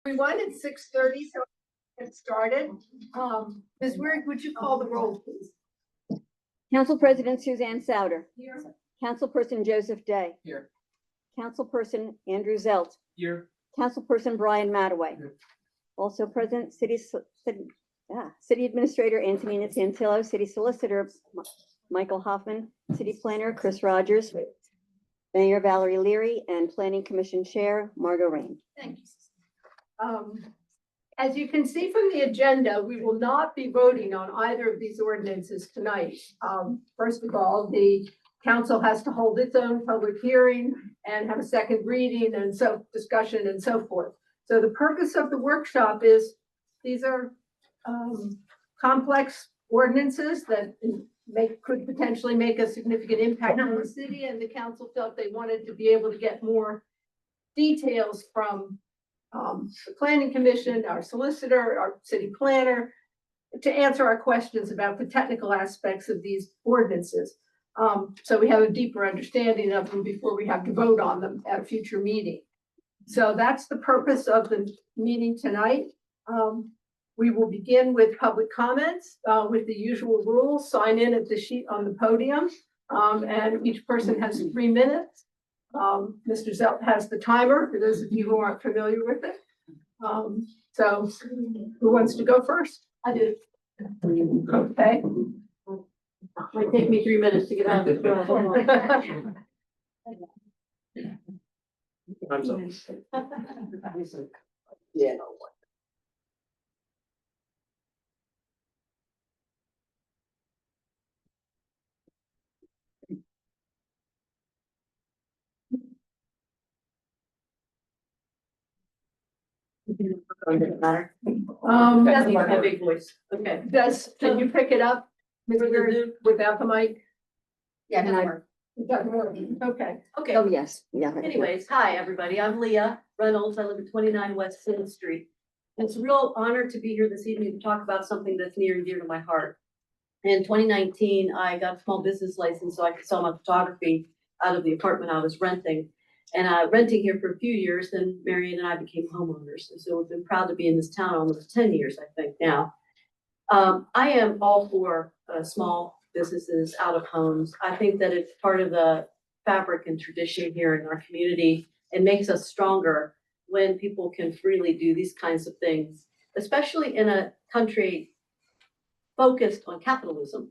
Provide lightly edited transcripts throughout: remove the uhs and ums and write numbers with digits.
Everyone, it's 6:30, so get started. Ms. Weird, would you call the roll, please? Council President Suzanne Souter. Here. Councilperson Joseph Day. Here. Councilperson Andrew Zelt. Here. Councilperson Brian Mataway. Here. Also present, City Administrator Antonina Santillo, City Solicitor Michael Hoffman, City Planner Chris Rogers, Mayor Valerie Leary, and Planning Commission Chair Margot Rain. Thank you. As you can see from the agenda, we will not be voting on either of these ordinances tonight. First of all, the council has to hold its own public hearing and have a second reading and so discussion and so forth. So the purpose of the workshop is these are complex ordinances that could potentially make a significant impact on the city, and the council felt they wanted to be able to get more details from the planning commission, our solicitor, our city planner, to answer our questions about the technical aspects of these ordinances. So we have a deeper understanding of them before we have to vote on them at a future meeting. So that's the purpose of the meeting tonight. We will begin with public comments with the usual rules. Sign in at the sheet on the podium, and each person has 3 minutes. Mr. Zelt has the timer for those of you who aren't familiar with it. So who wants to go first? I do. Okay. Might take me 3 minutes to get out of the. Yeah. Matter. That's A big voice. Okay. Can you pick it up, Ms. Weir, without the mic? Yeah, And I- It doesn't work. Okay. Okay. Oh, yes, yeah. Anyways, hi, everybody. I'm Leah Reynolds. I live at 29 West 7th Street. It's a real honor to be here this evening to talk about something that's near and dear to my heart. In 2019, I got a small business license so I could sell my photography out of the apartment I was renting. And renting here for a few years, then Marion and I became homeowners. And so we've been proud to be in this town almost 10 years, I think now. I am all for small businesses out of homes. I think that it's part of the fabric and tradition here in our community and makes us stronger when people can freely do these kinds of things, especially in a country focused on capitalism.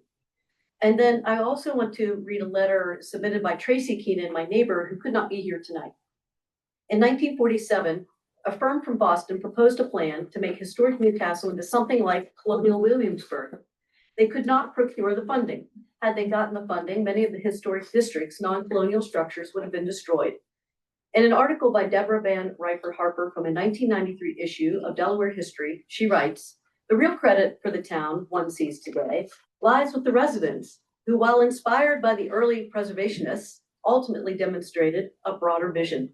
And then I also want to read a letter submitted by Tracy Keenan, my neighbor, who could not be here tonight. In 1947, a firm from Boston proposed a plan to make historic Newcastle into something like colonial Williamsburg. They could not procure the funding. Had they gotten the funding, many of the historic district's non-colonial structures would have been destroyed. In an article by Deborah Van Riper Harper from a 1993 issue of Delaware History, she writes, "The real credit for the town one sees today lies with the residents who, while inspired by the early preservationists, ultimately demonstrated a broader vision.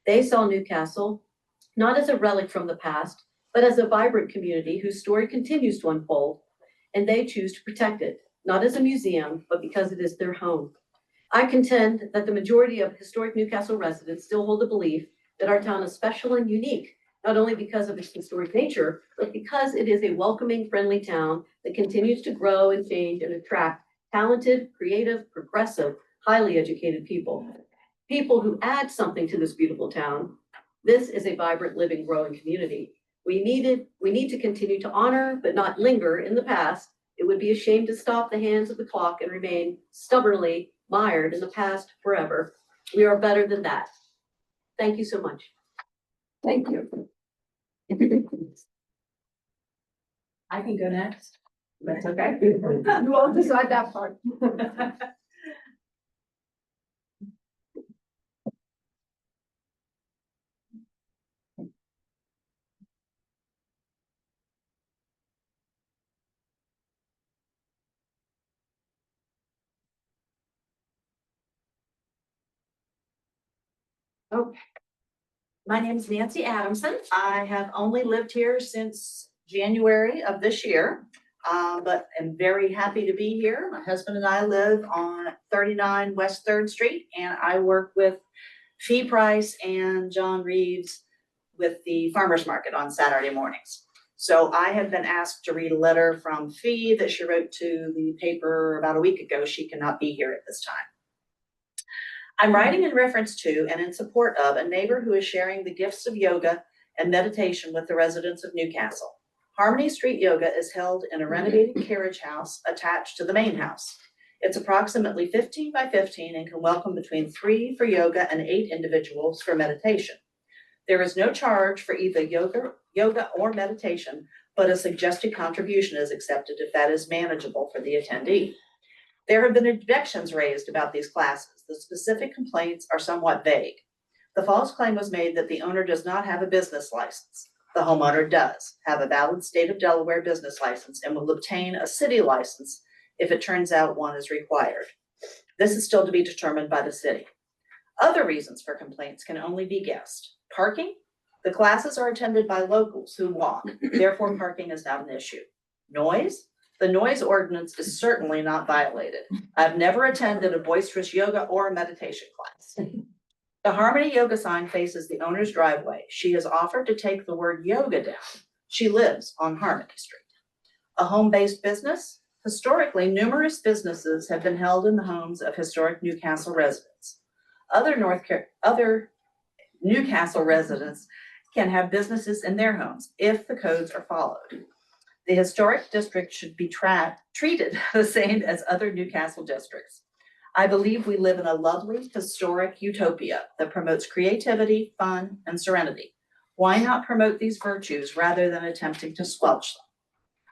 They saw Newcastle not as a relic from the past, but as a vibrant community whose story continues to unfold, and they choose to protect it, not as a museum, but because it is their home. I contend that the majority of historic Newcastle residents still hold the belief that our town is special and unique, not only because of its historic nature, but because it is a welcoming, friendly town that continues to grow and change and attract talented, creative, progressive, highly educated people. People who add something to this beautiful town. This is a vibrant, living, growing community. We need to continue to honor, but not linger in the past. It would be a shame to stop the hands of the clock and remain stubbornly mired in the past forever. We are better than that." Thank you so much. Thank you. I can go next. That's okay. You all decide that part. Okay. My name is Nancy Adamson. I have only lived here since January of this year, but am very happy to be here. My husband and I live on 39 West 3rd Street, and I work with Fee Price and John Reeves with the farmer's market on Saturday mornings. So I have been asked to read a letter from Fee that she wrote to the paper about a week ago. She cannot be here at this time. I'm writing in reference to and in support of a neighbor who is sharing the gifts of yoga and meditation with the residents of Newcastle. Harmony Street Yoga is held in a renovated carriage house attached to the main house. It's approximately 15 by 15 and can welcome between 3 for yoga and 8 individuals for meditation. There is no charge for either yoga or meditation, but a suggested contribution is accepted if that is manageable for the attendee. There have been objections raised about these classes. The specific complaints are somewhat vague. The false claim was made that the owner does not have a business license. The homeowner does have a valid state of Delaware business license and will obtain a city license if it turns out one is required. This is still to be determined by the city. Other reasons for complaints can only be guessed. Parking? The classes are attended by locals who walk, therefore parking is not an issue. Noise? The noise ordinance is certainly not violated. I've never attended a boisterous yoga or meditation class. The Harmony Yoga sign faces the owner's driveway. She has offered to take the word yoga down. She lives on Harmony Street. A home-based business? Historically, numerous businesses have been held in the homes of historic Newcastle residents. Other Newcastle residents can have businesses in their homes if the codes are followed. The historic district should be treated the same as other Newcastle districts. I believe we live in a lovely historic utopia that promotes creativity, fun, and serenity. Why not promote these virtues rather than attempting to squelch them?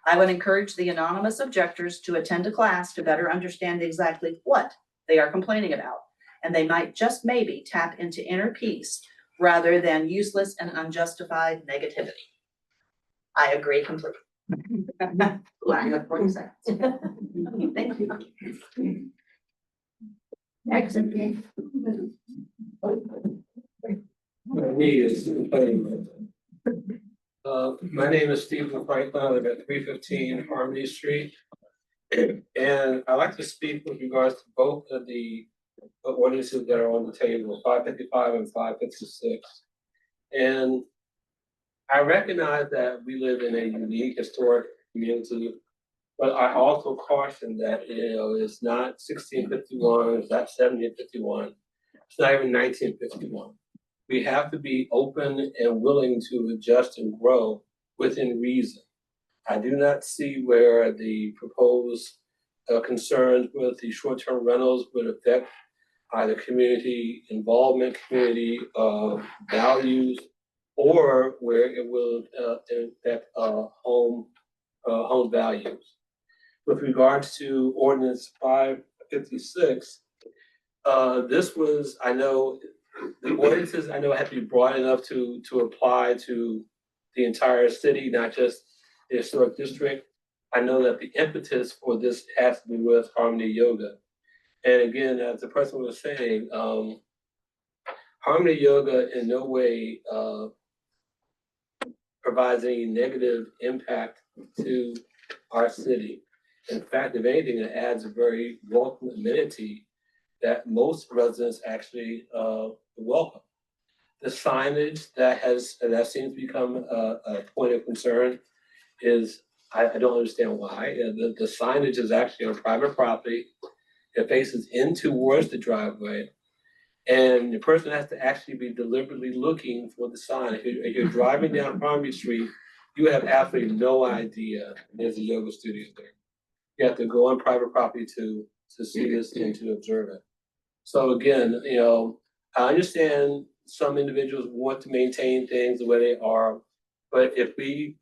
I would encourage the anonymous objectors to attend a class to better understand exactly what they are complaining about, and they might just maybe tap into inner peace rather than useless and unjustified negativity. I agree completely. Well, I have 40 seconds. Thank you. Excellent. My name is Stephen Franklin. I live at 315 Harmony Street. And I'd like to speak with regards to both of the ordinances that are on the table, 555 and 556. And I recognize that we live in a unique historic community, but I also caution that, it's not 1651, it's not 1751, it's not even 1951. We have to be open and willing to adjust and grow within reason. I do not see where the proposed concerns with the short-term rentals would affect either community involvement, community values, or where it will affect home values. With regards to ordinance 556, this was, I know, the ordinances I know have to be broad enough to apply to the entire city, not just the historic district. I know that the impetus for this has to be with Harmony Yoga. And again, as the person was saying, Harmony Yoga in no way provides any negative impact to our city. In fact, if anything, it adds a very welcome amenity that most residents actually welcome. The signage that seems to become a point of concern is, I don't understand why. The signage is actually on private property. It faces in towards the driveway. And the person has to actually be deliberately looking for the sign. If you're driving down Harmony Street, you have absolutely no idea there's a yoga studio there. You have to go on private property to see this and to observe it. So again, I understand some individuals want to maintain things the way they are, but if we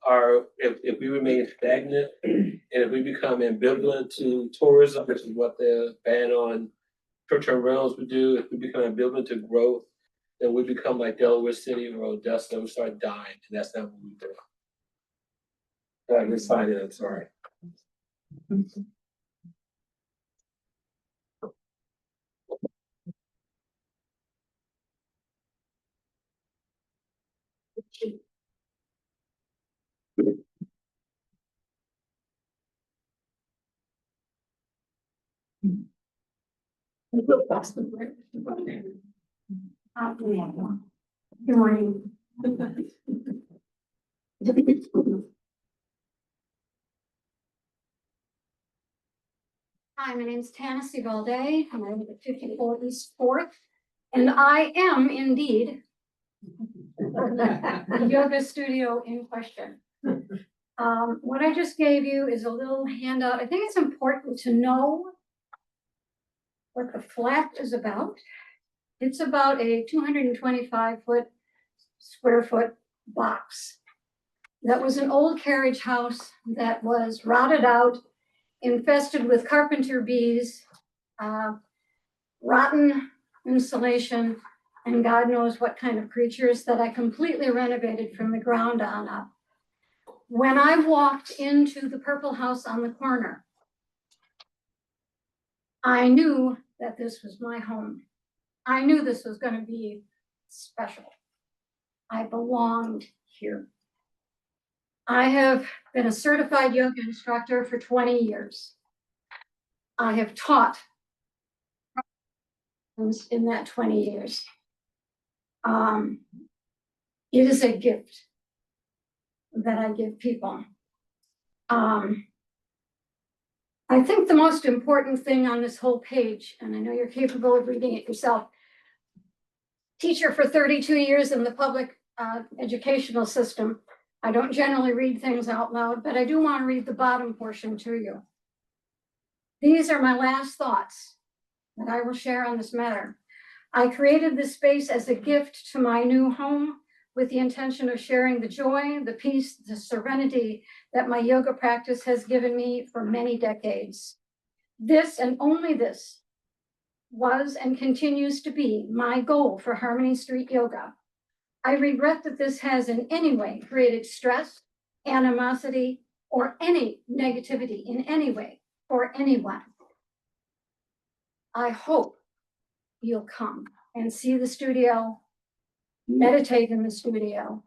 remain stagnant and if we become ambivalent to tourism, which is what the ban on short-term rentals would do, if we become ambivalent to growth, then we become like Delaware City or Odessa and we start dying, and that's not what we do. I can sign it, I'm sorry. Good morning. Hi, my name is Tennessee Valday, and I live at 54 East Fourth, and I am indeed the yoga studio in question. What I just gave you is a little handout. I think it's important to know what the flat is about. It's about a 225 square foot box. That was an old carriage house that was rotted out, infested with carpenter bees, rotten insulation, and God knows what kind of creatures that I completely renovated from the ground on up. When I walked into the purple house on the corner, I knew that this was my home. I knew this was going to be special. I belonged here. I have been a certified yoga instructor for 20 years. I have taught in that 20 years. It is a gift that I give people. I think the most important thing on this whole page, and I know you're capable of reading it yourself, teacher for 32 years in the public educational system. I don't generally read things out loud, but I do want to read the bottom portion to you. These are my last thoughts that I will share on this matter. I created this space as a gift to my new home with the intention of sharing the joy, the peace, the serenity that my yoga practice has given me for many decades. This and only this was and continues to be my goal for Harmony Street Yoga. I regret that this has in any way created stress, animosity, or any negativity in any way for anyone. I hope you'll come and see the studio, meditate in the studio.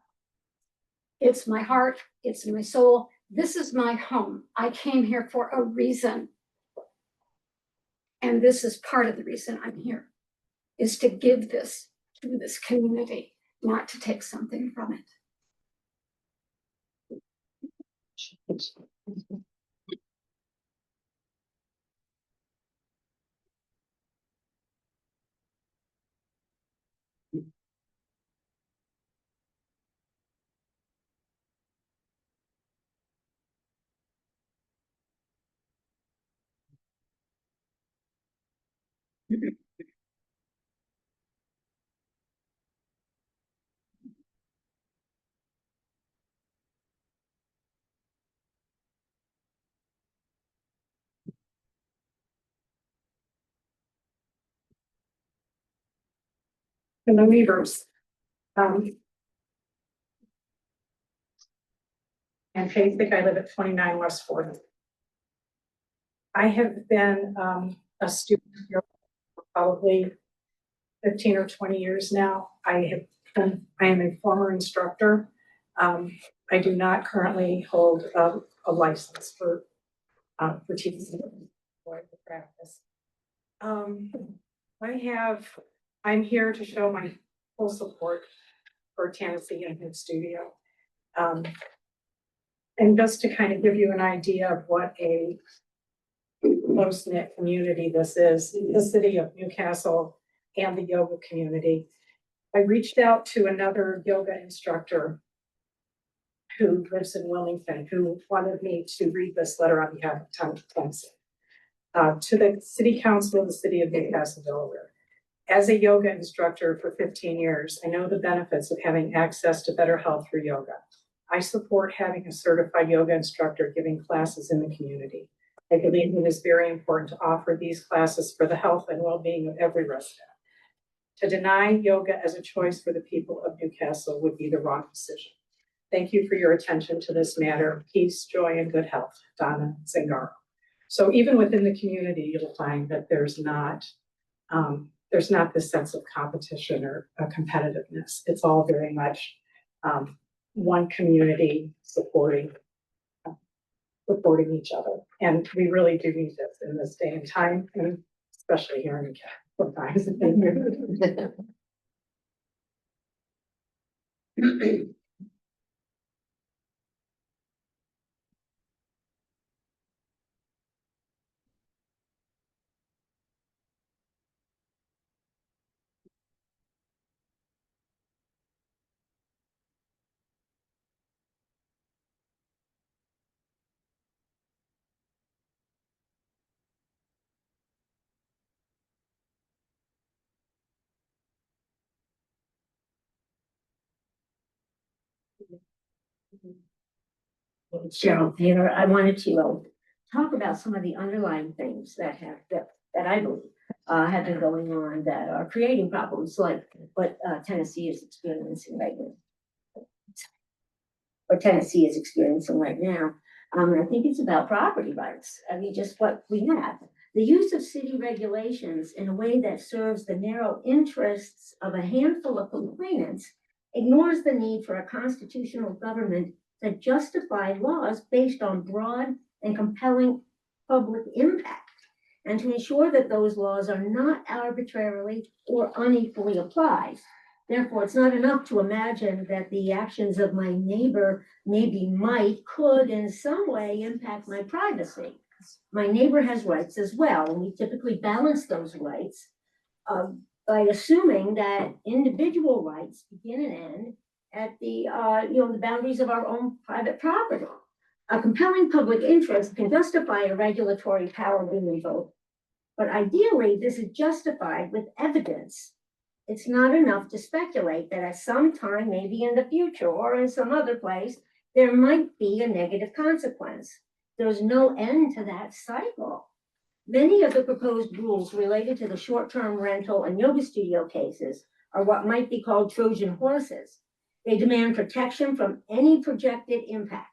It's my heart, it's my soul. This is my home. I came here for a reason. And this is part of the reason I'm here, is to give this to this community, not to take something from it. And the Weavers. And Faith Thick, I live at 29 West Fourth. I have been a student here for probably 15 or 20 years now. I am a former instructor. I do not currently hold a license for teaching or the practice. I'm here to show my full support for Tennessee and his studio. And just to kind of give you an idea of what a close-knit community this is, the city of Newcastle and the yoga community. I reached out to another yoga instructor who lives in Wilmington, who wanted me to read this letter on behalf of Tennessee. To the City Council of the City of Newcastle, Delaware. As a yoga instructor for 15 years, I know the benefits of having access to better health through yoga. I support having a certified yoga instructor giving classes in the community. I believe it is very important to offer these classes for the health and well-being of every resident. To deny yoga as a choice for the people of Newcastle would be the wrong decision. Thank you for your attention to this matter. Peace, joy, and good health, Donna Zingaro. So even within the community, you'll find that there's not this sense of competition or competitiveness. It's all very much one community supporting each other. And we really do need this in this day and time, and especially here in the sometimes. It's Gerald Taylor. I wanted to talk about some of the underlying things that I believe have been going on that are creating problems like what Tennessee is experiencing right now. What Tennessee is experiencing right now. And I think it's about property rights. I mean, just what we have. The use of city regulations in a way that serves the narrow interests of a handful of complainants ignores the need for a constitutional government that justify laws based on broad and compelling public impact, and to ensure that those laws are not arbitrarily or unequally applied. Therefore, it's not enough to imagine that the actions of my neighbor could in some way impact my privacy. My neighbor has rights as well, and we typically balance those rights by assuming that individual rights begin and end at the boundaries of our own private property. A compelling public interest can justify a regulatory power being invoked, but ideally, this is justified with evidence. It's not enough to speculate that at some time, maybe in the future or in some other place, there might be a negative consequence. There's no end to that cycle. Many of the proposed rules related to the short-term rental and yoga studio cases are what might be called Trojan horses. They demand protection from any projected impact.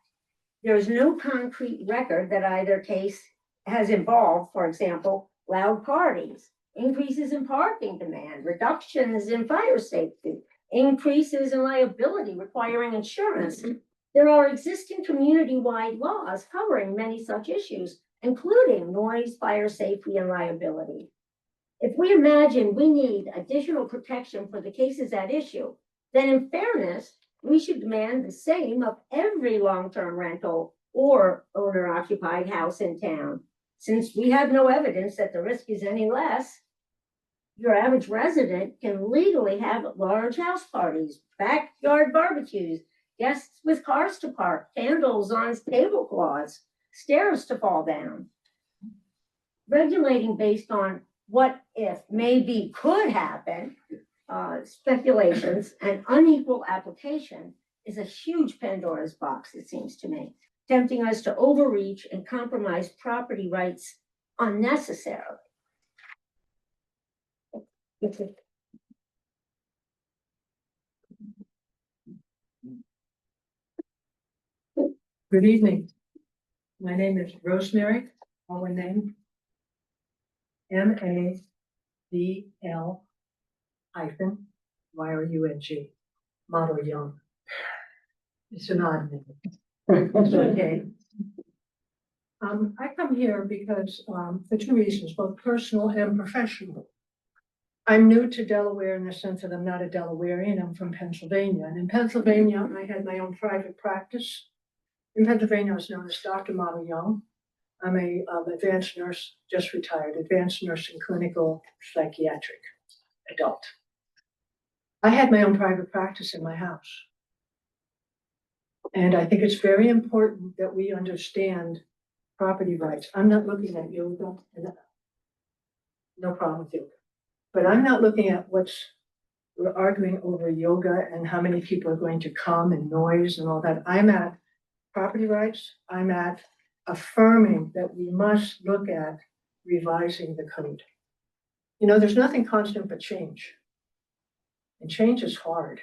There is no concrete record that either case has involved, for example, loud parties, increases in parking demand, reductions in fire safety, increases in liability requiring insurance. There are existing community-wide laws covering many such issues, including noise, fire safety, and liability. If we imagine we need additional protection for the cases at issue, then in fairness, we should demand the same of every long-term rental or owner-occupied house in town. Since we have no evidence that the risk is any less, your average resident can legally have large house parties, backyard barbecues, guests with cars to park, candles on tablecloths, stairs to fall down. Regulating based on what if, maybe, could happen, speculations and unequal application is a huge Pandora's box, it seems to me, tempting us to overreach and compromise property rights unnecessarily. Good evening. My name is Rosemary, our name, M-A-D-L hyphen Y-O-U-N-G, Model Young. It's an odd name. It's okay. I come here because, for two reasons, both personal and professional. I'm new to Delaware in the sense that I'm not a Delawarean, I'm from Pennsylvania. And in Pennsylvania, I had my own private practice. In Pennsylvania, I was known as Dr. Model Young. I'm a advanced nurse, just retired, advanced nurse in clinical psychiatric adult. I had my own private practice in my house. And I think it's very important that we understand property rights. I'm not looking at yoga, no problem with yoga. But I'm not looking at we're arguing over yoga and how many people are going to come and noise and all that. I'm at property rights. I'm at affirming that we must look at revising the code. You know, there's nothing constant but change. And change is hard.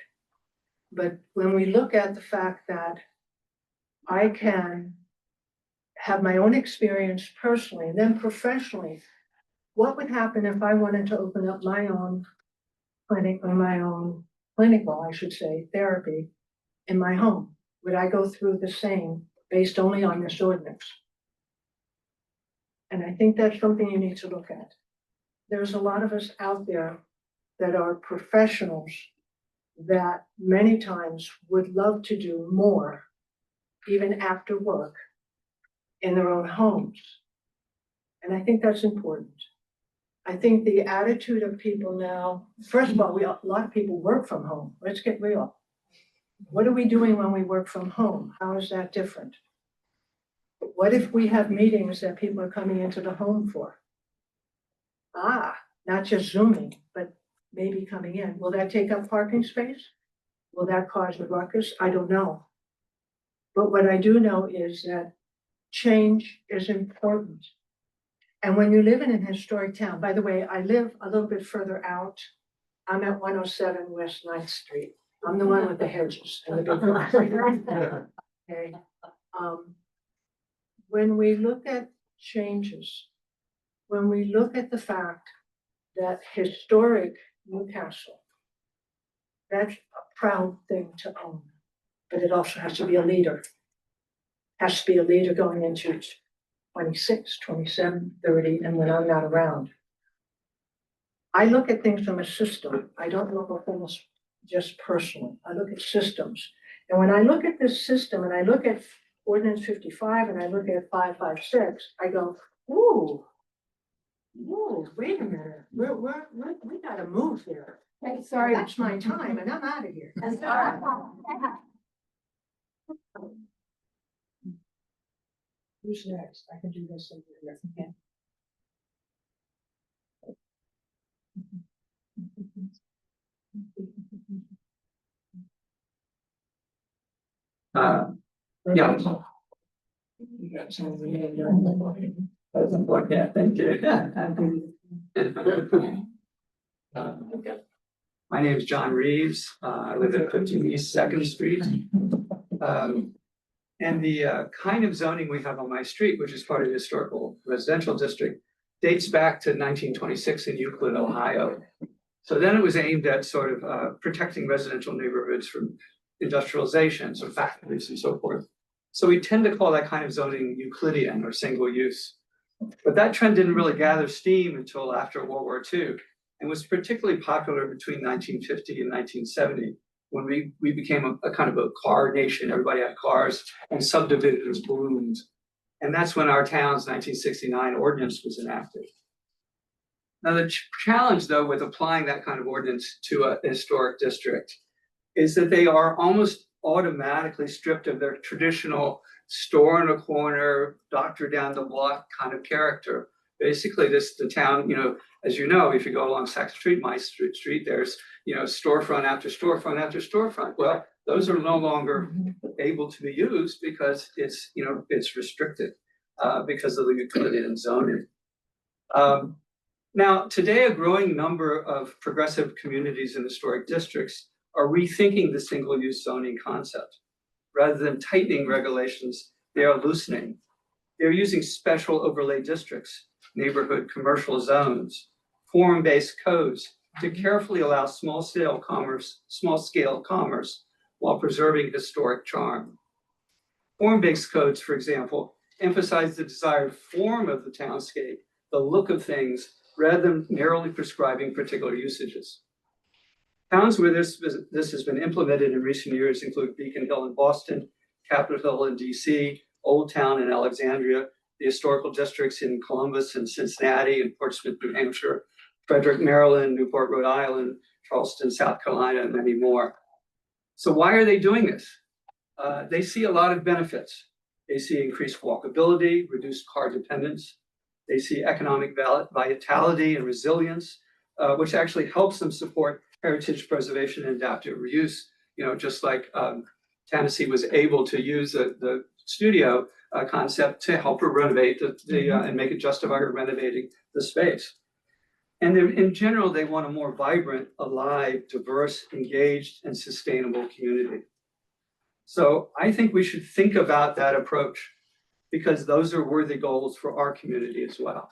But when we look at the fact that I can have my own experience personally and then professionally, what would happen if I wanted to open up my own clinic or my own clinical, I should say, therapy in my home? Would I go through the same based only on this ordinance? And I think that's something you need to look at. There's a lot of us out there that are professionals that many times would love to do more, even after work, in their own homes. And I think that's important. I think the attitude of people now, first of all, a lot of people work from home. Let's get real. What are we doing when we work from home? How is that different? What if we have meetings that people are coming into the home for? Not just Zooming, but maybe coming in. Will that take up parking space? Will that cause a ruckus? I don't know. But what I do know is that change is important. And when you live in an historic town, by the way, I live a little bit further out. I'm at 107 West 9th Street. I'm the one with the hedges and the big grass. Okay. When we look at changes, when we look at the fact that historic Newcastle, that's a proud thing to own, but it also has to be a leader. Has to be a leader going into 26, 27, 30, and when I'm not around. I look at things from a system. I don't look at things just personally. I look at systems. And when I look at this system and I look at Ordinance 55 and I look at 556, I go, ooh, wait a minute. We gotta move here. Hey, sorry. That's my time and I'm out of here. Who's next? I can do this over here. Yeah. Yeah. Yeah, thank you. My name is John Reeves. I live at 15 East Second Street. And the kind of zoning we have on my street, which is part of the historical residential district, dates back to 1926 in Euclid, Ohio. So then it was aimed at sort of protecting residential neighborhoods from industrialization, so factories and so forth. So we tend to call that kind of zoning Euclidean or single use. But that trend didn't really gather steam until after World War II and was particularly popular between 1950 and 1970 when we became a kind of a car nation. Everybody had cars and subdivisions bloomed. And that's when our town's 1969 ordinance was enacted. Now, the challenge, though, with applying that kind of ordinance to a historic district is that they are almost automatically stripped of their traditional store in a corner, doctor down the block kind of character. Basically, the town, as you know, if you go along Second Street, my street, there's, storefront after storefront after storefront. Well, those are no longer able to be used because it's restricted because of the Euclidean zoning. Now, today, a growing number of progressive communities in historic districts are rethinking the single-use zoning concept. Rather than tightening regulations, they are loosening. They're using special overlay districts, neighborhood commercial zones, form-based codes to carefully allow small-scale commerce while preserving historic charm. Form-based codes, for example, emphasize the desired form of the townscape, the look of things, rather than narrowly prescribing particular usages. Towns where this has been implemented in recent years include Beacon Hill in Boston, Capitol Hill in DC, Old Town in Alexandria, the historical districts in Columbus and Cincinnati and Portsmouth, New Hampshire, Frederick, Maryland, Newport, Rhode Island, Charleston, South Carolina, and many more. So why are they doing this? They see a lot of benefits. They see increased walkability, reduced car dependence. They see economic vitality and resilience, which actually helps them support heritage preservation and adaptive reuse. Just like Tennessee was able to use the studio concept to help her renovate and make it justify her renovating the space. And in general, they want a more vibrant, alive, diverse, engaged, and sustainable community. So I think we should think about that approach because those are worthy goals for our community as well.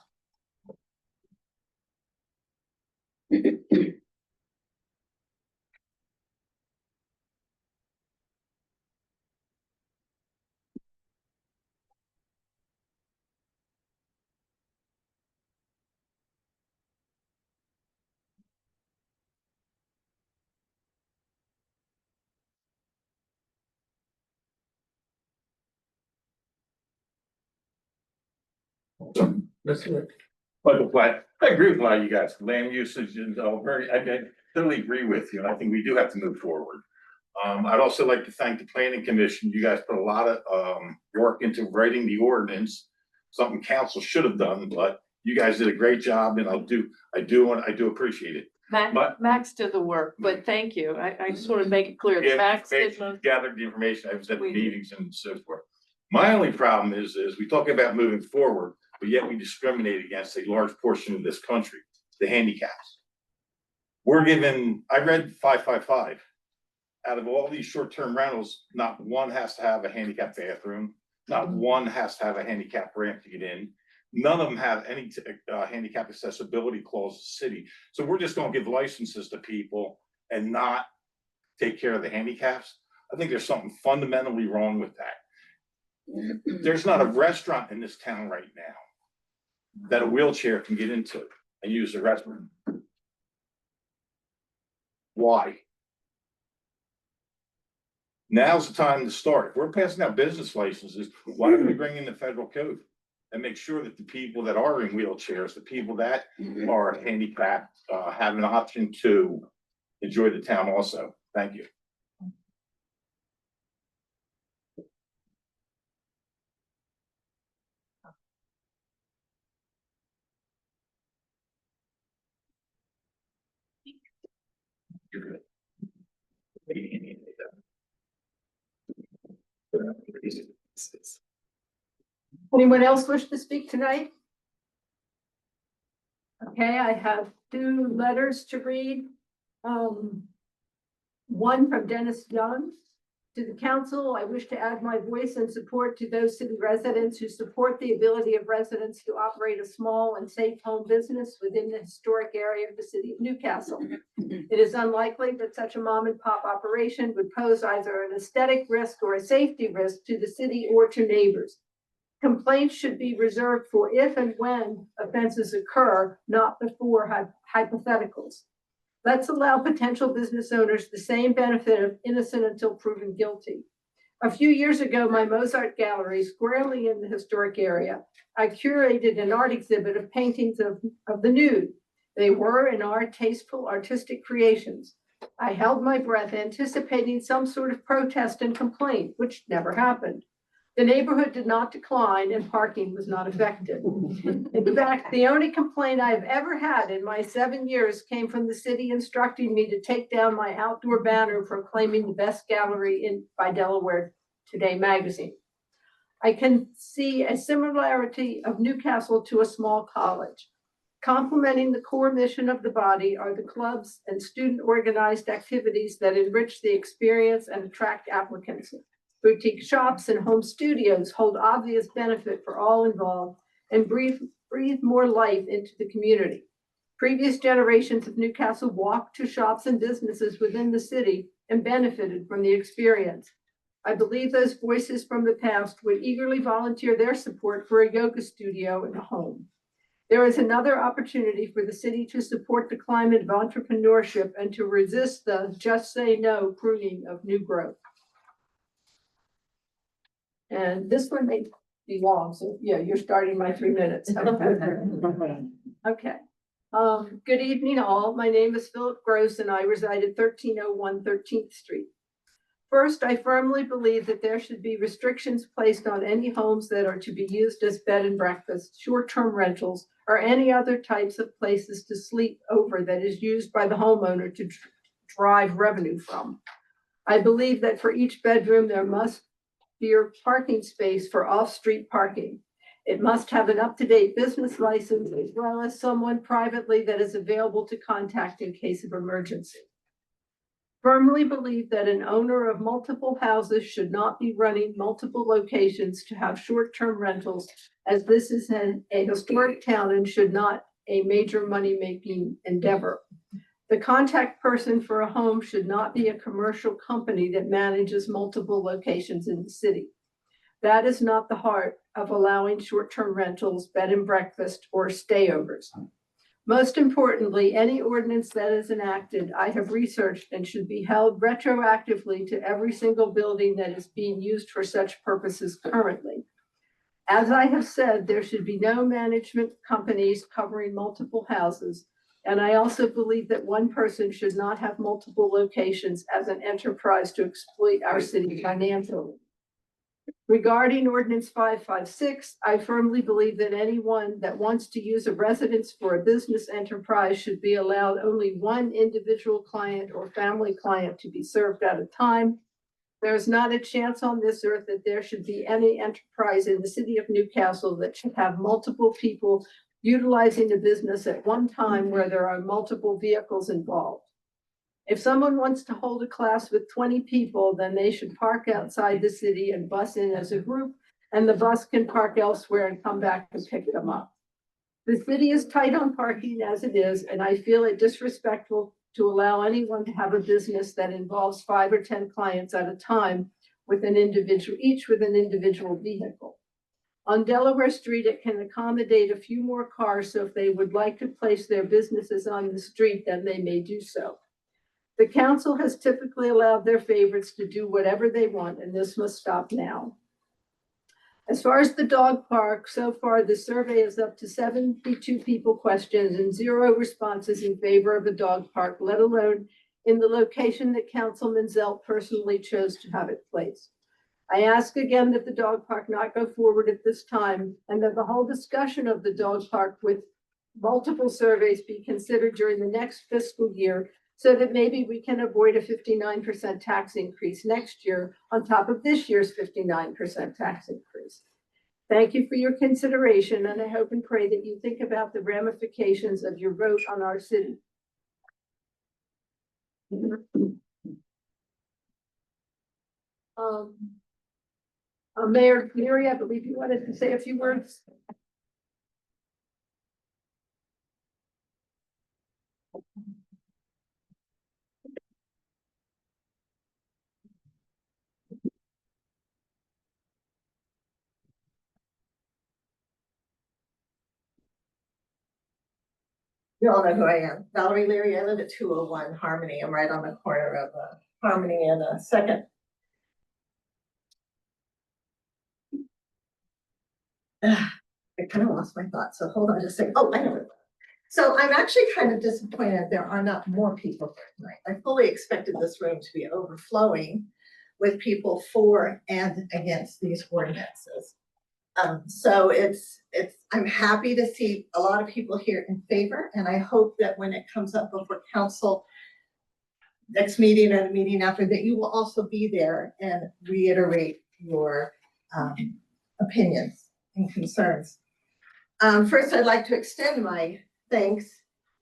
But I agree with a lot of you guys, land usage and I totally agree with you, and I think we do have to move forward. I'd also like to thank the planning commission. You guys put a lot of work into writing the ordinance, something council should have done, but you guys did a great job, and I do appreciate it. But- Max did the work, but thank you. I just want to make it clear that Yeah, Max did most. gathered the information, I was at the We did. meetings and so forth. My only problem is we talk about moving forward, but yet we discriminate against a large portion of this country, the handicaps. We're given, I read 555. Out of all these short-term rentals, not one has to have a handicap bathroom, not one has to have a handicap ramp to get in. None of them have any handicap accessibility clause in the city. So we're just gonna give licenses to people and not take care of the handicaps. I think there's something fundamentally wrong with that. There's not a restaurant in this town right now that a wheelchair can get into and use the restroom. Why? Now's the time to start. If we're passing out business licenses, why don't we bring in the federal code? And make sure that the people that are in wheelchairs, the people that are handicapped, have an option to enjoy the town also. Thank you. You're good. Anyone else wish to speak tonight? Okay, I have two letters to read. One from Dennis Young. To the council, I wish to add my voice in support to those city residents who support the ability of residents to operate a small and safe home business within the historic area of the city of Newcastle. It is unlikely that such a mom and pop operation would pose either an aesthetic risk or a safety risk to the city or to neighbors. Complaints should be reserved for if and when offenses occur, not before hypotheticals. Let's allow potential business owners the same benefit of innocent until proven guilty. A few years ago, my Mozart gallery, squarely in the historic area, I curated an art exhibit of paintings of the nude. They were, in art, tasteful, artistic creations. I held my breath, anticipating some sort of protest and complaint, which never happened. The neighborhood did not decline and parking was not affected. In fact, the only complaint I have ever had in my 7 years came from the city instructing me to take down my outdoor banner proclaiming the best gallery by Delaware Today magazine. I can see a similarity of Newcastle to a small college. Complementing the core mission of the body are the clubs and student organized activities that enrich the experience and attract applicants. Boutique shops and home studios hold obvious benefit for all involved and breathe more life into the community. Previous generations of Newcastle walked to shops and businesses within the city and benefited from the experience. I believe those voices from the past would eagerly volunteer their support for a yoga studio and a home. There is another opportunity for the city to support the climate of entrepreneurship and to resist the just say no pruning of new growth. And this one may be long, so yeah, you're starting my 3 minutes. Okay. Good evening all. My name is Philip Gross and I reside at 1301 13th Street. First, I firmly believe that there should be restrictions placed on any homes that are to be used as bed and breakfast, short-term rentals, or any other types of places to sleep over that is used by the homeowner to drive revenue from. I believe that for each bedroom, there must be a parking space for off-street parking. It must have an up-to-date business license as well as someone privately that is available to contact in case of emergency. Firmly believe that an owner of multiple houses should not be running multiple locations to have short-term rentals, as this is a historic town and should not a major money-making endeavor. The contact person for a home should not be a commercial company that manages multiple locations in the city. That is not the heart of allowing short-term rentals, bed and breakfast, or stayovers. Most importantly, any ordinance that is enacted, I have researched and should be held retroactively to every single building that is being used for such purposes currently. As I have said, there should be no management companies covering multiple houses. And I also believe that one person should not have multiple locations as an enterprise to exploit our city financially. Regarding ordinance 556, I firmly believe that anyone that wants to use a residence for a business enterprise should be allowed only one individual client or family client to be served at a time. There is not a chance on this earth that there should be any enterprise in the city of Newcastle that should have multiple people utilizing the business at one time where there are multiple vehicles involved. If someone wants to hold a class with 20 people, then they should park outside the city and bus in as a group, and the bus can park elsewhere and come back and pick them up. The city is tight on parking as it is, and I feel it disrespectful to allow anyone to have a business that involves 5 or 10 clients at a time with an individual, each with an individual vehicle. On Delaware Street, it can accommodate a few more cars, so if they would like to place their businesses on the street, then they may do so. The council has typically allowed their favorites to do whatever they want, and this must stop now. As far as the dog park, so far the survey is up to 72 people questioned and 0 responses in favor of a dog park, let alone in the location that Councilman Zelt personally chose to have it placed. I ask again that the dog park not go forward at this time, and that the whole discussion of the dog park with multiple surveys be considered during the next fiscal year, so that maybe we can avoid a 59% tax increase next year on top of this year's 59% tax increase. Thank you for your consideration, and I hope and pray that you think about the ramifications of your vote on our city. Mayor Leary, I believe you wanted to say a few words. You all know who I am. Valerie Leary. I live at 201 Harmony. I'm right on the corner of Harmony and Second. I kind of lost my thoughts, so hold on just a second. Oh, I know it. So I'm actually kind of disappointed there are not more people here tonight. I fully expected this room to be overflowing with people for and against these ordinances. So I'm happy to see a lot of people here in favor, and I hope that when it comes up before council next meeting and the meeting after that, you will also be there and reiterate your opinions and concerns. First, I'd like to extend my thanks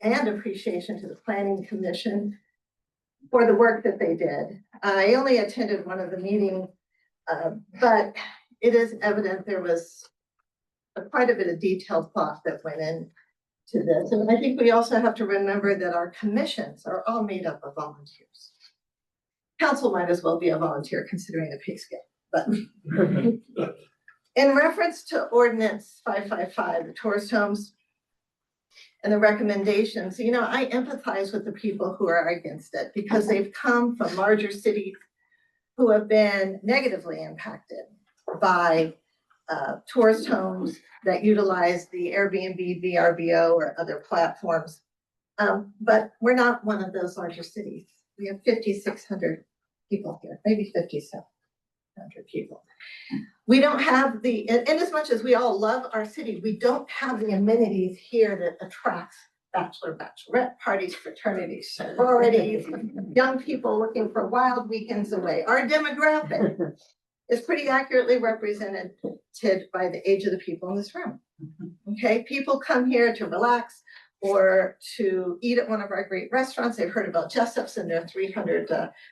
and appreciation to the Planning Commission for the work that they did. I only attended one of the meetings, but it is evident there was quite a bit of detailed thought that went into this. And I think we also have to remember that our commissions are all made up of volunteers. Council might as well be a volunteer considering the pay scale, but in reference to ordinance 555, the tourist homes and the recommendations, you know, I empathize with the people who are against it because they've come from larger cities who have been negatively impacted by tourist homes that utilize the Airbnb, VRBO, or other platforms. But we're not one of those larger cities. We have 5,600 people here, maybe 5,700 people. We don't have the, and as much as we all love our city, we don't have the amenities here that attracts bachelor, bachelorette parties, fraternities, sororities, young people looking for wild weekends away. Our demographic is pretty accurately represented by the age of the people in this room. Okay, people come here to relax or to eat at one of our great restaurants. They've heard about Jessup's and their 300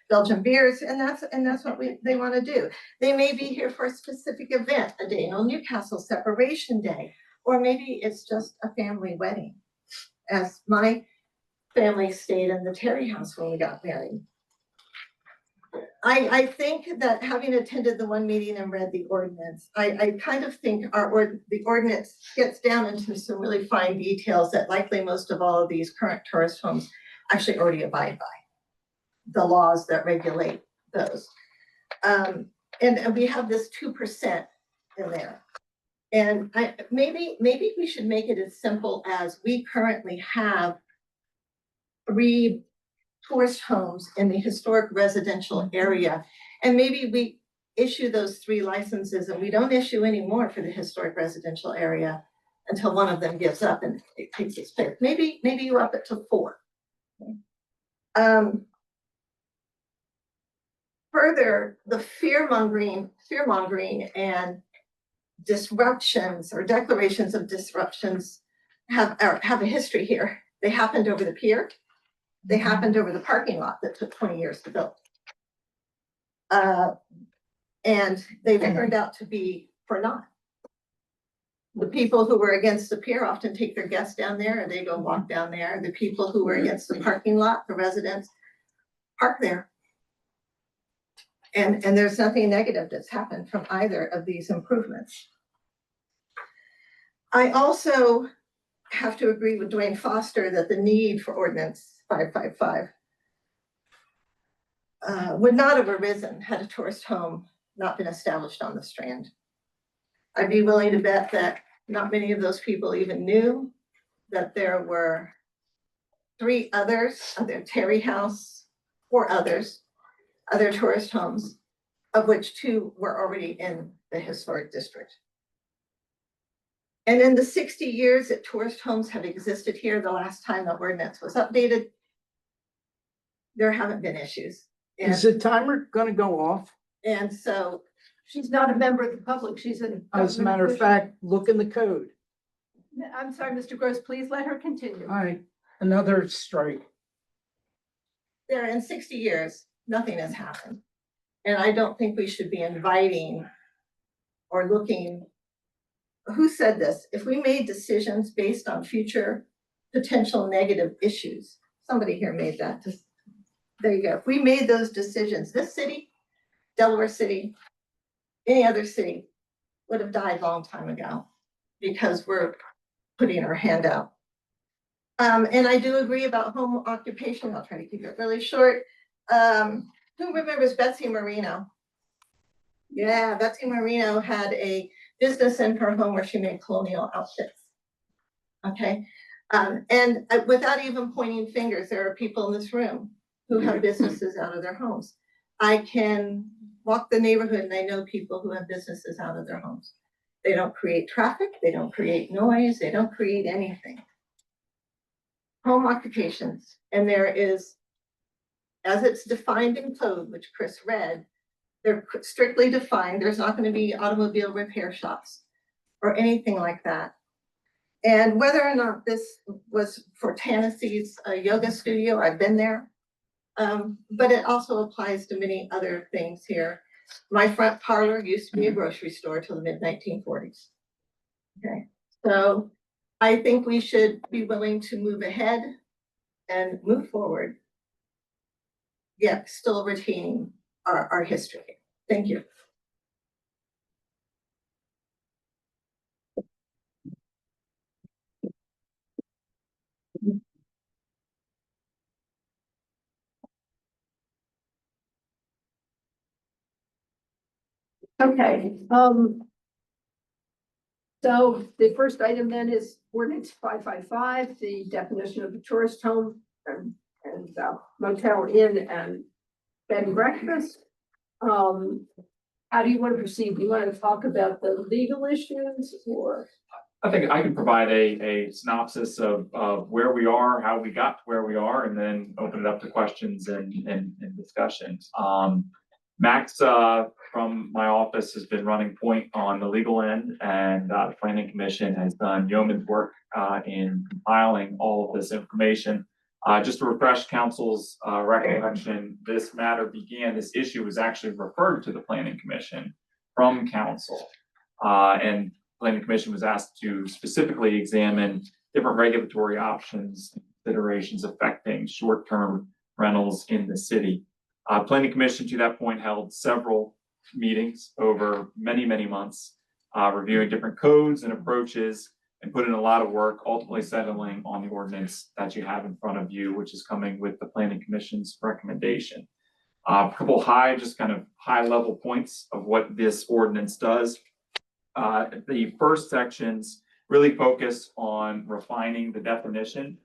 Belgian beers, and that's what they want to do. They may be here for a specific event, a day on Newcastle Separation Day, or maybe it's just a family wedding, as my family stayed in the Terry house when we got married. I think that having attended the one meeting and read the ordinance, I kind of think the ordinance gets down into some really fine details that likely most of all of these current tourist homes actually already abide by, the laws that regulate those. And we have this 2% in there. And maybe we should make it as simple as we currently have 3 tourist homes in the historic residential area. And maybe we issue those 3 licenses and we don't issue any more for the historic residential area until one of them gives up and it takes its place. Maybe you up it to 4. Further, the fear mongering and disruptions or declarations of disruptions have a history here. They happened over the pier. They happened over the parking lot that took 20 years to build. And they turned out to be for naught. The people who were against the pier often take their guests down there and they go walk down there. The people who were against the parking lot, the residents, park there. And there's nothing negative that's happened from either of these improvements. I also have to agree with Dwayne Foster that the need for ordinance 555 would not have arisen had a tourist home not been established on the Strand. I'd be willing to bet that not many of those people even knew that there were 3 others, other Terry House, 4 others, other tourist homes, of which 2 were already in the historic district. And in the 60 years that tourist homes have existed here, the last time the ordinance was updated, there haven't been issues. Is the timer gonna go off? And so, She's not a member of the public, she's an. As a matter of fact, look in the code. I'm sorry, Mr. Gross, please let her continue. All right, another strike. there in 60 years, nothing has happened. And I don't think we should be inviting or looking. Who said this? If we made decisions based on future potential negative issues, somebody here made that. There you go. If we made those decisions, this city, Delaware City, any other city would have died a long time ago because we're putting our hand out. And I do agree about home occupation. I'll try to keep it really short. Who remembers Betsy Marino? Yeah, Betsy Marino had a business in her home where she made colonial outfits. Okay, and without even pointing fingers, there are people in this room who have businesses out of their homes. I can walk the neighborhood and I know people who have businesses out of their homes. They don't create traffic, they don't create noise, they don't create anything. Home occupations, and there is, as it's defined in code, which Chris read, they're strictly defined. There's not going to be automobile repair shops or anything like that. And whether or not this was for Tennessee yoga studio, I've been there. But it also applies to many other things here. My front parlor used to be a grocery store till the mid-1940s. Okay, so I think we should be willing to move ahead and move forward, yet still retaining our history. Thank you. Okay, so the first item then is ordinance 555, the definition of a tourist home and motel, inn, and bed and breakfast. How do you want to proceed? Do you want to talk about the legal issues or? I think I can provide a synopsis of where we are, how we got to where we are, and then open it up to questions and discussion. Max from my office has been running point on the legal end, and the Planning Commission has done yeoman's work in compiling all of this information. Just to refresh council's recollection, this issue was actually referred to the Planning Commission from council. And Planning Commission was asked to specifically examine different regulatory options and considerations affecting short-term rentals in the city. Planning Commission to that point held several meetings over many months, reviewing different codes and approaches, and put in a lot of work, ultimately settling on the ordinance that you have in front of you, which is coming with the Planning Commission's recommendation. A couple high level points of what this ordinance does. the first sections really focus on refining the definition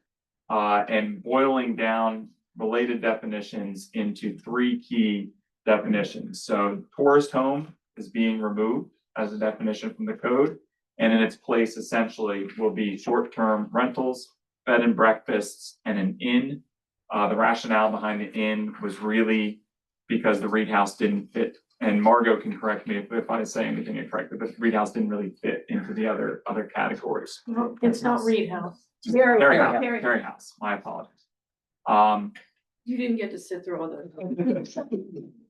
and boiling down related definitions into three key definitions. So tourist home is being removed as a definition from the code, and in its place essentially will be short-term rentals, bed and breakfasts, and an inn. The rationale behind the inn was really because the Reed House didn't fit, and Margot can correct me if I say anything incorrectly, but the Reed House didn't really fit into the other categories. No, it's not Reed House. Terry House, my apologies. You didn't get to sit through all the.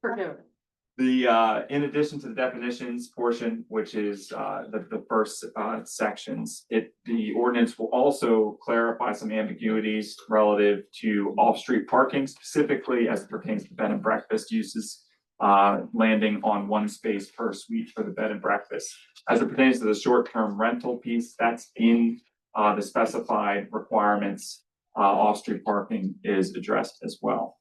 Forgive it. In addition to the definitions portion, which is the first sections, the ordinance will also clarify some ambiguities relative to off-street parking, specifically as it pertains to bed and breakfast uses, landing on one space per suite for the bed and breakfast. As it pertains to the short-term rental piece, that's in the specified requirements. Off-street parking is addressed as well.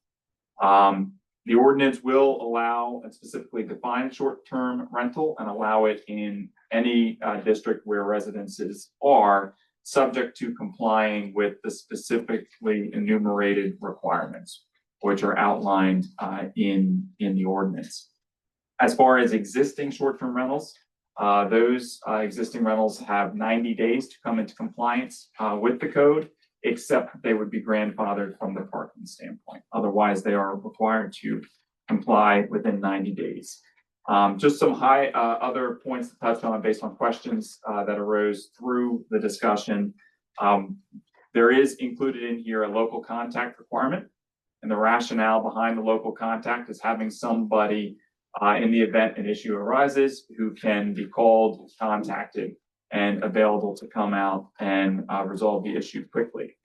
The ordinance will allow and specifically define short-term rental and allow it in any district where residences are subject to complying with the specifically enumerated requirements, which are outlined in the ordinance. As far as existing short-term rentals, those existing rentals have 90 days to come into compliance with the code, except they would be grandfathered from the parking standpoint. Otherwise, they are required to comply within 90 days. Just some other points to touch on based on questions that arose through the discussion. There is included in here a local contact requirement, and the rationale behind the local contact is having somebody in the event an issue arises who can be called, contacted, and available to come out and resolve the issue quickly.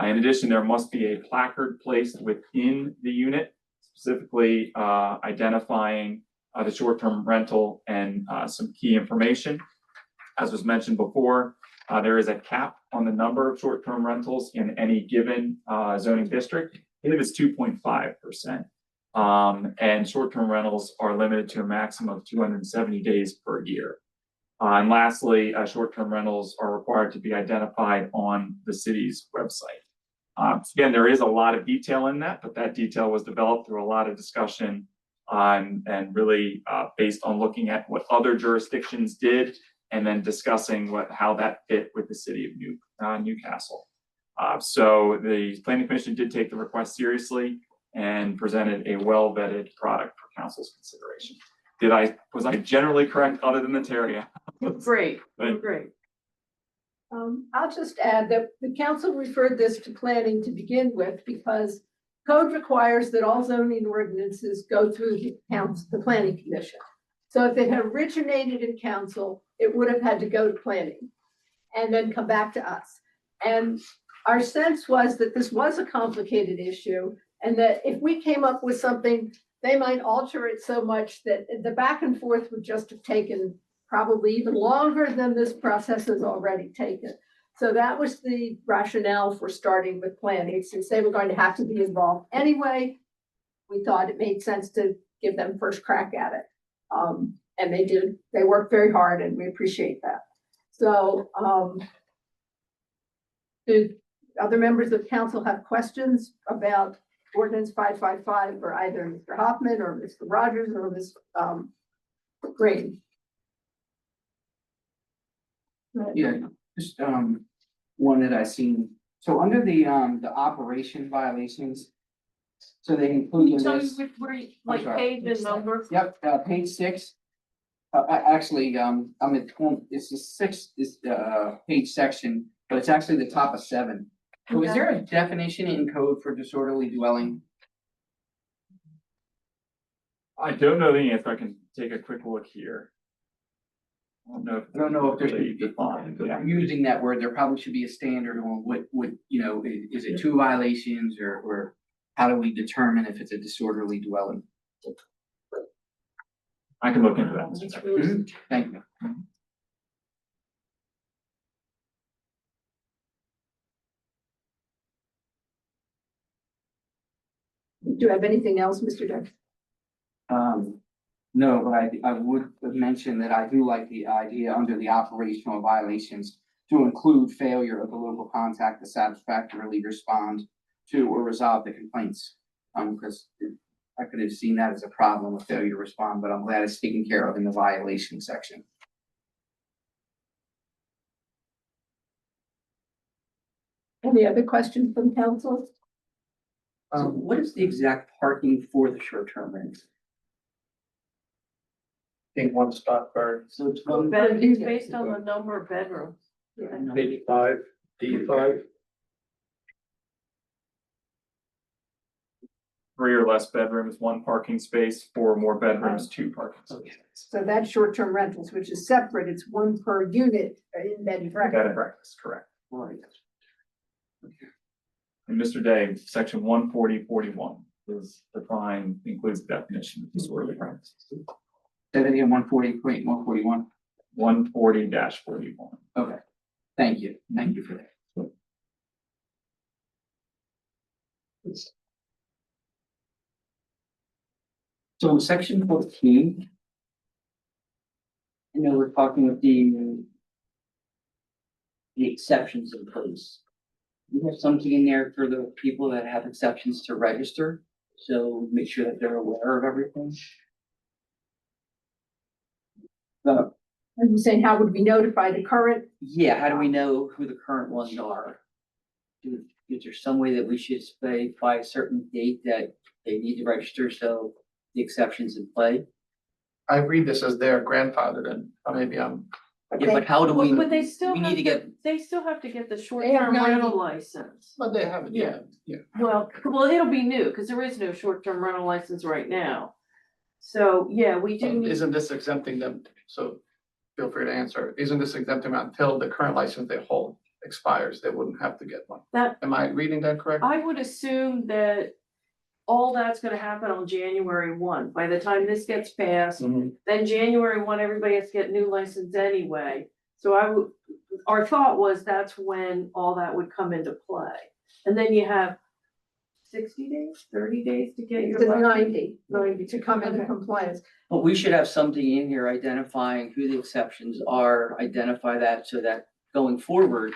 In addition, there must be a placard placed within the unit, specifically identifying the short-term rental and some key information. As was mentioned before, there is a cap on the number of short-term rentals in any given zoning district. I believe it's 2.5%. And short-term rentals are limited to a maximum of 270 days per year. And lastly, short-term rentals are required to be identified on the city's website. Again, there is a lot of detail in that, but that detail was developed through a lot of discussion and really based on looking at what other jurisdictions did and then discussing how that fit with the city of Newcastle. So the Planning Commission did take the request seriously and presented a well-vetted product for council's consideration. Was I generally correct other than the Terry? Great, But- great. I'll just add that the council referred this to planning to begin with because code requires that all zoning ordinances go through the planning commission. So if it had originated in council, it would have had to go to planning and then come back to us. And our sense was that this was a complicated issue and that if we came up with something, they might alter it so much that the back and forth would just have taken probably even longer than this process has already taken. So that was the rationale for starting with planning. Since they were going to have to be involved anyway, we thought it made sense to give them first crack at it. And they did, they worked very hard and we appreciate that. So do other members of council have questions about ordinance 555 for either Mr. Hoffman or Mr. Rogers or Ms. Green? Yeah, just one that I seen. So under the operation violations, so they include in Tell me this. where you, I'm like sorry. page and number. Yep, page 6. Actually, I'm at it's the 6th is page section, but it's actually the top of 7. So is there a definition in code for disorderly dwelling? I don't know the answer. I can take a quick look here. I don't know if there's really defined. Yeah. Using that word, there probably should be a standard on what is it 2 violations or how do we determine if it's a disorderly dwelling? I can look into that. Mr. Secretary. Thank you. Do you have anything else, Mr. Dunn? No, but I would mention that I do like the idea under the operational violations to include failure of the local contact to satisfactorily respond to or resolve the complaints. Because I could have seen that as a problem with failure to respond, but I'm glad it's taken care of in the violation section. Any other questions from council? What is the exact parking for the short-term rent? I think one spot per So it's Well, one. it's based on the number of bedrooms. maybe five, D5. 3 or less bedrooms, 1 parking space, 4 or more bedrooms, 2 parking spaces. So that's short-term rentals, which is separate. It's one per unit in bed and Bed breakfast. and breakfast, correct. Right. And Mr. Day, section 140.41 is defined, includes the definition of disorderly practices. Say that again, 140.141. 140-41. Okay, thank you for that. So section 14. You know, we're talking with the exceptions in place. We have something in there for the people that have exceptions to register, so make sure that they're aware of everything. I'm saying, how would we notify the current? Yeah, how do we know who the current ones are? Is there some way that we should say by a certain date that they need to register, so the exceptions in play? I read this as their grandfather, and maybe I'm. Yeah, but how do we, But they still we have need to get, they still have to get the They have short-term 90 rental license. But they have it, yeah. Well, it'll be new, because there is no short-term rental license right now. So, yeah, we do need, Isn't this exempting them, so feel free to answer, isn't this exempting them until the current license they hold expires, they wouldn't have to get one? that, Am I reading that correctly? I would assume that all that's gonna happen on January 1. By the time this gets passed, then January 1, everybody has to get new license anyway. So our thought was that's when all that would come into play. And then you have 60 days, 30 days to get your. It's license? 90 to come into compliance. but we should have something in here identifying who the exceptions are, identify that so that going forward,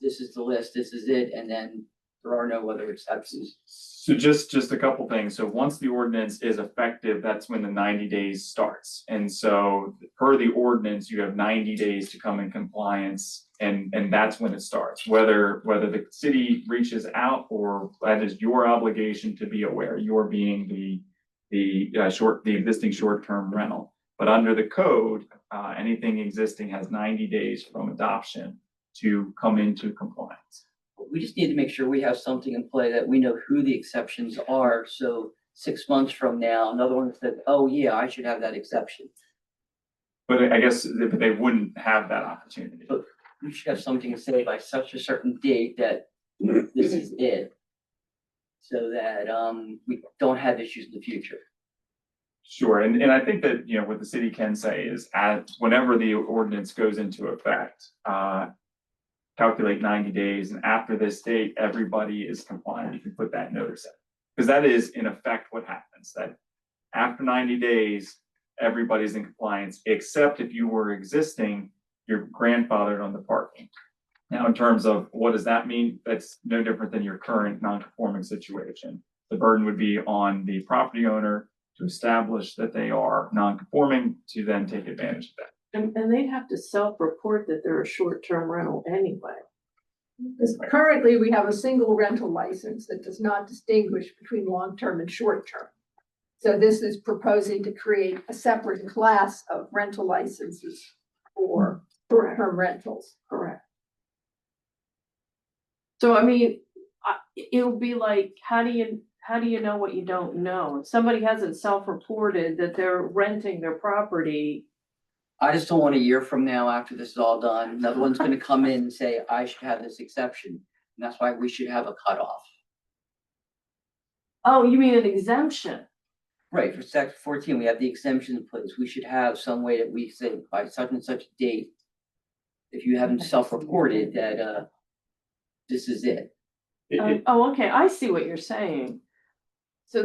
this is the list, this is it, and then there are no other exceptions. So just a couple things. So once the ordinance is effective, that's when the 90 days starts. And so per the ordinance, you have 90 days to come in compliance, and that's when it starts. Whether the city reaches out, or that is your obligation to be aware, you're being the existing short-term rental. But under the code, anything existing has 90 days from adoption to come into compliance. We just need to make sure we have something in play that we know who the exceptions are, so 6 months from now, another one said, oh yeah, I should have that exception. But I guess they wouldn't have that opportunity. But we should have something to say by such a certain date that this is it. So that we don't have issues in the future. Sure, and I think that, you know, what the city can say is whenever the ordinance goes into effect, calculate 90 days, and after this date, everybody is compliant. You can put that notice in. Because that is in effect what happens, that after 90 days, everybody's in compliance, except if you were existing, you're grandfathered on the parking. Now, in terms of what does that mean? That's no different than your current non-conforming situation. The burden would be on the property owner to establish that they are non-conforming, to then take advantage of that. And they'd have to self-report that they're a short-term rental anyway. Because currently, we have a single rental license that does not distinguish between long-term and short-term. So this is proposing to create a separate class of rental licenses for short-term rentals. Correct. So I mean, it'll be like, how do you know what you don't know? If somebody hasn't self-reported that they're renting their property. I just don't want a year from now, after this is all done, another one's gonna come in and say, I should have this exception. And that's why we should have a cutoff. Oh, you mean an exemption? Right, for section 14, we have the exemption in place. We should have some way that we say by such and such date, if you haven't self-reported that, this is it. Oh, okay, I see what you're saying. So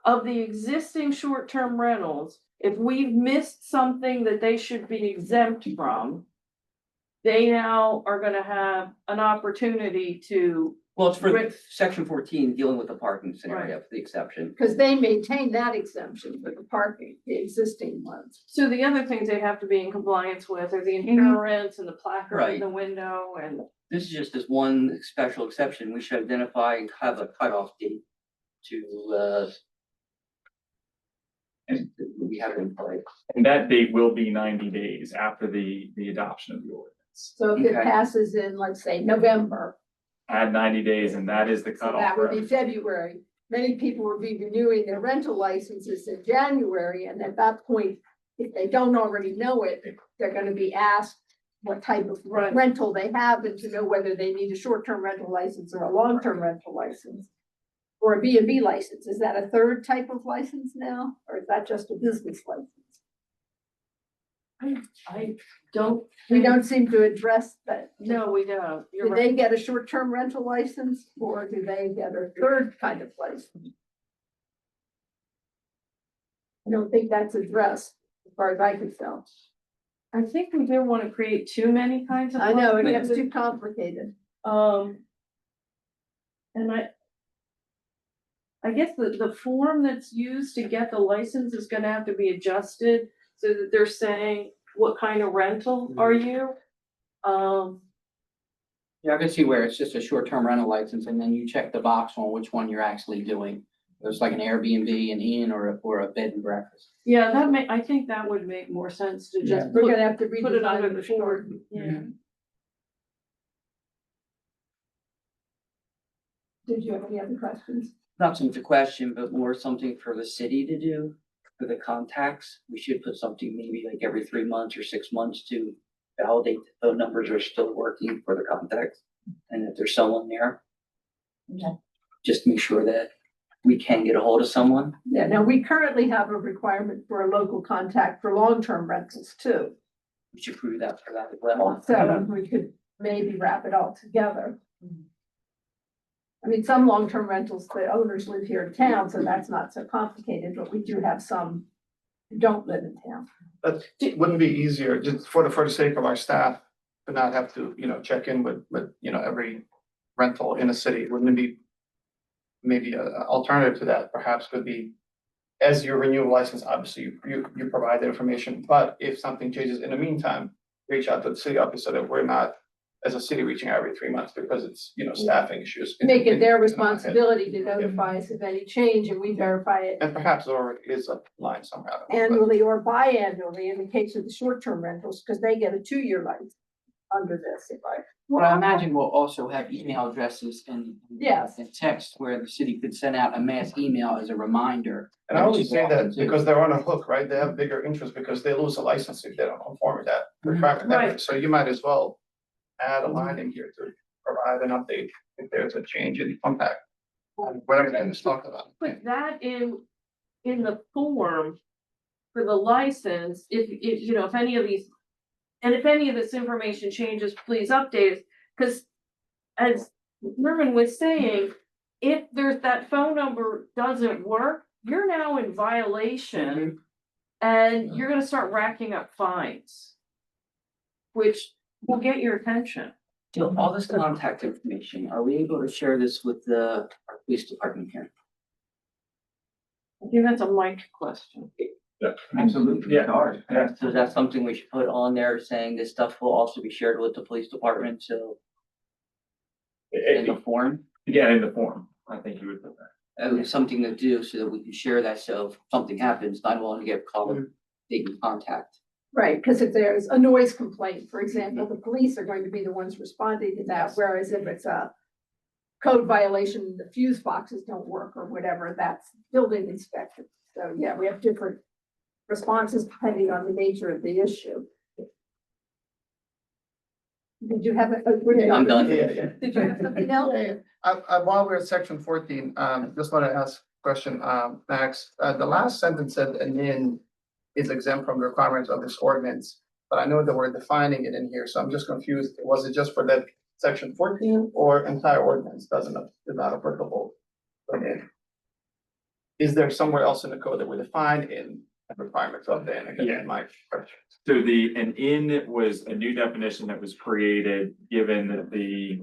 of the existing short-term rentals, if we've missed something that they should be exempt from, they now are gonna have an opportunity to, Well, it's for Right. section 14, dealing with the parking scenario for the exception. Because they maintain that exemption for the parking, the existing ones. so the other things they have to be in compliance with are the insurance and the placard in Right. the window and. This is just this one special exception. We should identify and have a cutoff date to, and we have it in place. And that date will be 90 days after the adoption of the ordinance. So if it Okay. passes in, let's say, November, Add 90 days and that is the so cutoff. that would be for- February. Many people would be renewing their rental licenses in January, and at that point, if they don't already know it, they're gonna be asked what type of rental they have and to know whether they need a short-term rental license or a long-term rental license. Or a B and B license. Is that a third type of license now, or is that just a business license? I don't. We don't seem to address that. No, we don't. You're Do right. they get a short-term rental license or do they get a third kind of license? I don't think that's addressed as far as I can tell. I think we didn't want to create too many kinds of. I know, it licenses. gets too complicated. And I guess the form that's used to get the license is gonna have to be adjusted so that they're saying, what kind of rental are you? Yeah, I can see where it's just a short-term rental license and then you check the box on which one you're actually doing. There's like an Airbnb, an inn, or a bed and breakfast. Yeah, I think that would make more sense to just We're put, gonna have to put it under redesign the the form. short, yeah. Did you have any other questions? Not something to question, but more something for the city to do, for the contacts. We should put something maybe like every 3 months or 6 months to validate that those numbers are still working for the contacts. And if there's someone there. Okay. Just make sure that we can get a hold of someone. Yeah, now we currently have a requirement for a local contact for long-term rentals too. We should prove that for that as well. So we could maybe wrap it all together. I mean, some long-term rentals, the owners live here in town, so that's not so complicated, but we do have some who don't live in town. But wouldn't it be easier, just for the sake of our staff, to not have to, check in with, every rental in a city? Wouldn't it be maybe a alternative to that perhaps could be, as you renew a license, obviously you provide the information, but if something changes in the meantime, reach out to the city office so that we're not, as a city, reaching out every 3 months because it's, staffing issues. Make it their responsibility to notify us of any change and we verify it And perhaps there is a line somewhere. I don't know, but- annually or biannually in the case of the short-term rentals, because they get a 2-year license under this, if I. But I imagine we'll also have email addresses and. Yes. And text where the city could send out a mass email as a reminder. And I only say that because they're on a hook, right? They have bigger interest because they lose a license if they don't conform with that requirement. Right. So you might as well add a line in here to provide an update if there's a change in contact. Whatever that is talked about. Put that in the form for the license, if any of these. And if any of this information changes, please update us, because as Mervin was saying, if there's that phone number doesn't work, you're now in violation. And you're gonna start racking up fines. Which will get your attention. Jill, all this contact information, are we able to share this with our police department here? I think that's a Mike question. Absolutely. Yeah. Yeah. So that's something we should put on there saying this stuff will also be shared with the police department, so in the form. Yeah, in the form, I think you would put that. Something to do so that we can share that, so if something happens, 911 get called, they can contact. Right, because if there's a noise complaint, for example, the police are going to be the ones responding to that, whereas if it's a code violation, the fuse boxes don't work or whatever, that's building inspector. So, yeah, we have different responses depending on the nature of the issue. Did you have I'm done. Did you have something else? While we're at section 14, just want to ask a question, Max. The last sentence said an inn is exempt from the requirements of this ordinance, but I know that we're defining it in here, so I'm just confused. Was it just for that section 14 or entire ordinance is not applicable? for an inn? Is there somewhere else in the code that we define in requirements of the, and again, my question. So an inn was a new definition that was created, given the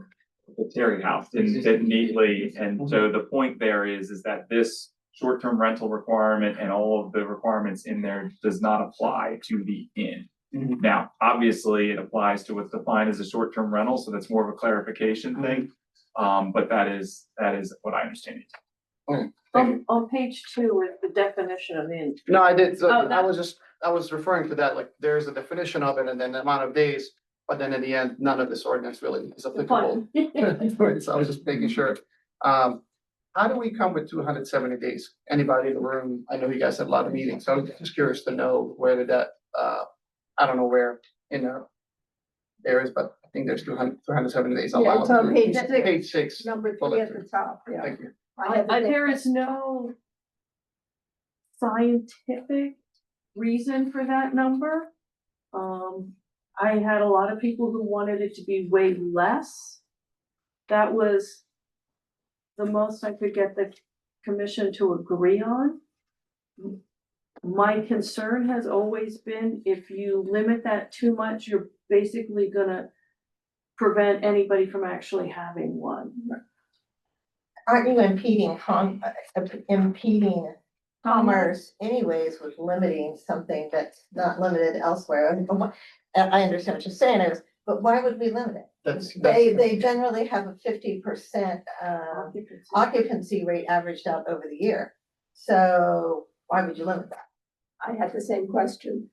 Terry House didn't fit neatly, and so the point there is that this short-term rental requirement and all of the requirements in there does not apply to the inn. Now, obviously, it applies to what's defined as a short-term rental, so that's more of a clarification thing. But that is what I understand. On page 2 is the definition of inn. No, I did, so Oh, I was referring to that, like, there's a definition of it and then the amount of days, but then in the end, none of this ordinance really is applicable. So I was just making sure. How do we come with 270 days? Anybody in the room? I know you guys had a lot of meetings, so I'm just curious to know where did that, I don't know where in there is, but I think there's 270 days Yeah, allowed. it's on page Page 6, 6. number 3 bullet at the three. top, yeah. Thank you. There is no scientific reason for that number. I had a lot of people who wanted it to be way less. That was the most I could get the commission to agree on. My concern has always been if you limit that too much, you're basically gonna prevent anybody from actually having one. Aren't you impeding commerce anyways with limiting something that's not limited elsewhere? I understand what you're saying, but why would we limit it? They generally have a 50% occupancy rate averaged out over the year. So why would you limit that? I had the same question.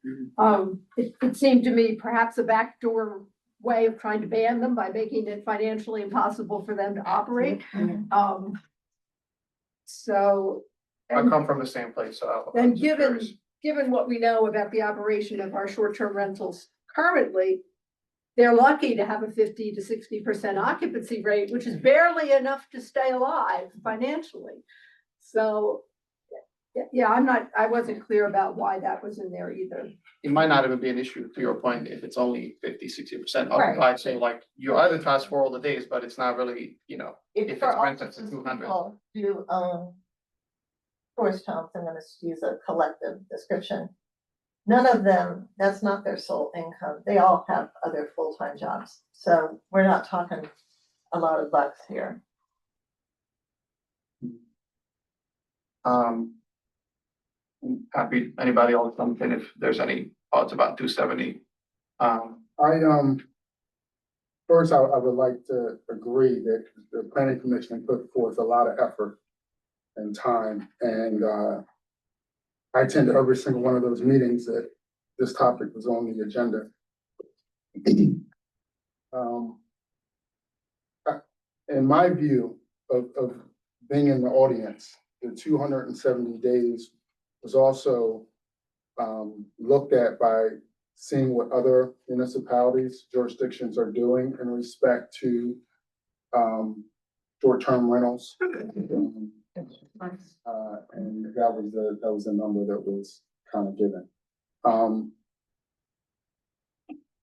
It seemed to me perhaps a backdoor way of trying to ban them by making it financially impossible for them to operate. So. I come from the same place, so. I'm And just curious. given what we know about the operation of our short-term rentals currently, they're lucky to have a 50 to 60% occupancy rate, which is barely enough to stay alive financially. So, yeah, I wasn't clear about why that was in there either. It might not even be an issue, to your point, if it's only 50-60% Right. occupied, so like, you either cost for all the days, but it's not really, if it's For all rented to 200. people do own tourist homes, I'm gonna use a collective description. None of them, that's not their sole income. They all have other full-time jobs. So we're not talking a lot of bucks here. Happy, anybody else, something, if there's any thoughts about 270. First, I would like to agree that the planning commission put forth a lot of effort and time, and I attended every single one of those meetings that this topic was on the agenda. In my view of being in the audience, the 270 days was also looked at by seeing what other municipalities, jurisdictions are doing in respect to short-term rentals. And that was the number that was kind of given.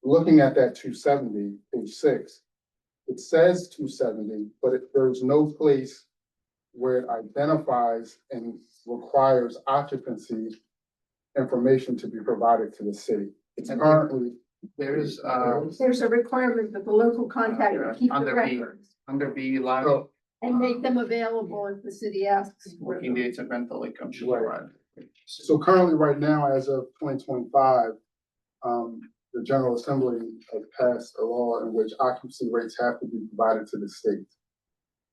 Looking at that 270, page 6, it says 270, but there's no place where it identifies and requires occupancy information to be provided to the city. It's currently. There's There's a requirement that the local contact keep the under B, records under B line, and make them available if the city asks for working them. dates and rental income should Right. provide. So currently, right now, as of 2025, the General Assembly has passed a law in which occupancy rates have to be provided to the state.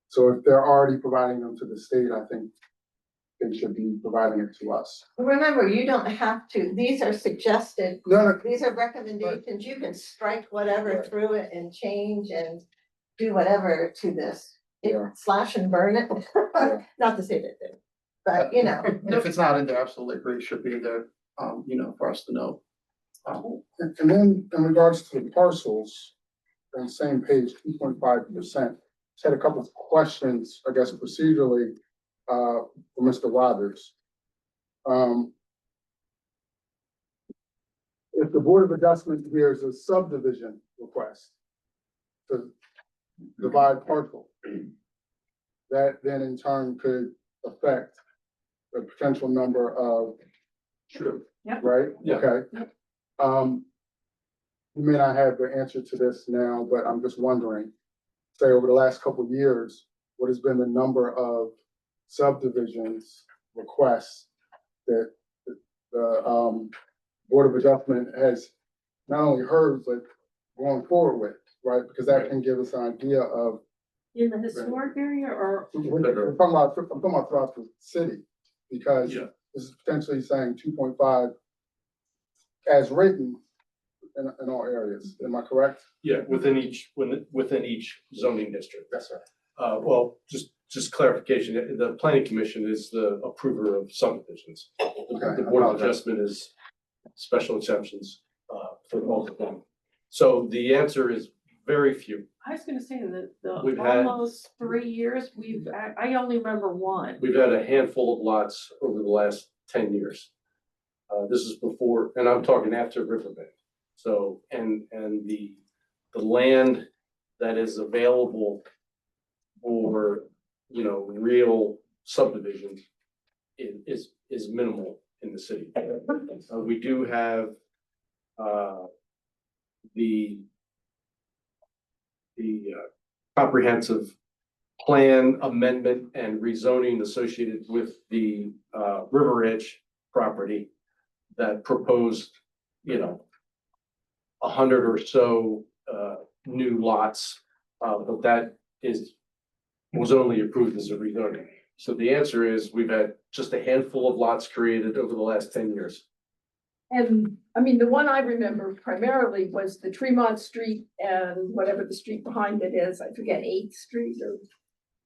So if they're already providing them to the state, I think they should be providing it to us. Remember, you don't have to, these are suggested, No, these are recommendations. You can strike whatever through it and change and do whatever to this. Slash and burn it, not to say that, but you know. If it's not in there, absolutely agree, it should be in there, for us to know. And then in regards to the parcels, on the same page, 2.5%, just had a couple of questions, I guess procedurally, for Mr. Rogers. If the Board of Adjustment hears a subdivision request to divide parcel, that then in turn could affect the potential number of True. right? Yeah. Okay. You may not have the answer to this now, but I'm just wondering, say over the last couple of years, what has been the number of subdivisions requests that the Board of Adjustment has not only heard, but going forward with, right? Because that can give us an idea of, In the historic area or? I'm talking about throughout the city, because Yeah. this is potentially saying 2.5 as written in all areas. Am I correct? Yeah, within each zoning district. That's right. Well, just clarification, the planning commission is the approver of subdivisions. Okay, The board of apologize. adjustment is special exceptions, for both of them. So the answer is very few. I was gonna say that We've the had- almost 3 years, I only remember one. We've had a handful of lots over the last 10 years. This is before, and I'm talking after Riverbend. So, and the land that is available for, real subdivisions is minimal in the city. We do have, the comprehensive plan amendment and rezoning associated with the River Edge property that proposed, 100 or so new lots, but that was only approved as a rezoning. So the answer is we've had just a handful of lots created over the last 10 years. And I mean, the one I remember primarily was the Tremont Street and whatever the street behind it is, I forget, 8th Street or.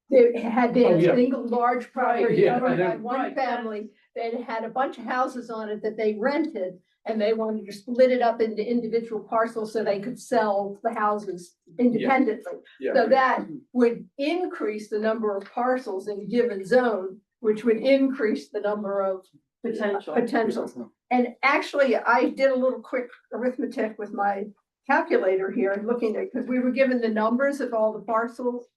They had Oh, a yeah. single large property yeah, owned by and one right, family that had a bunch of houses on it that they rented. And they wanted to split it up into individual parcels so they could sell the houses independently. Yeah. So that would increase the number of parcels in a given zone, which would increase the number of potentials. And actually, I did a little quick arithmetic with my calculator here and looking at, because we were given the numbers of all the parcels.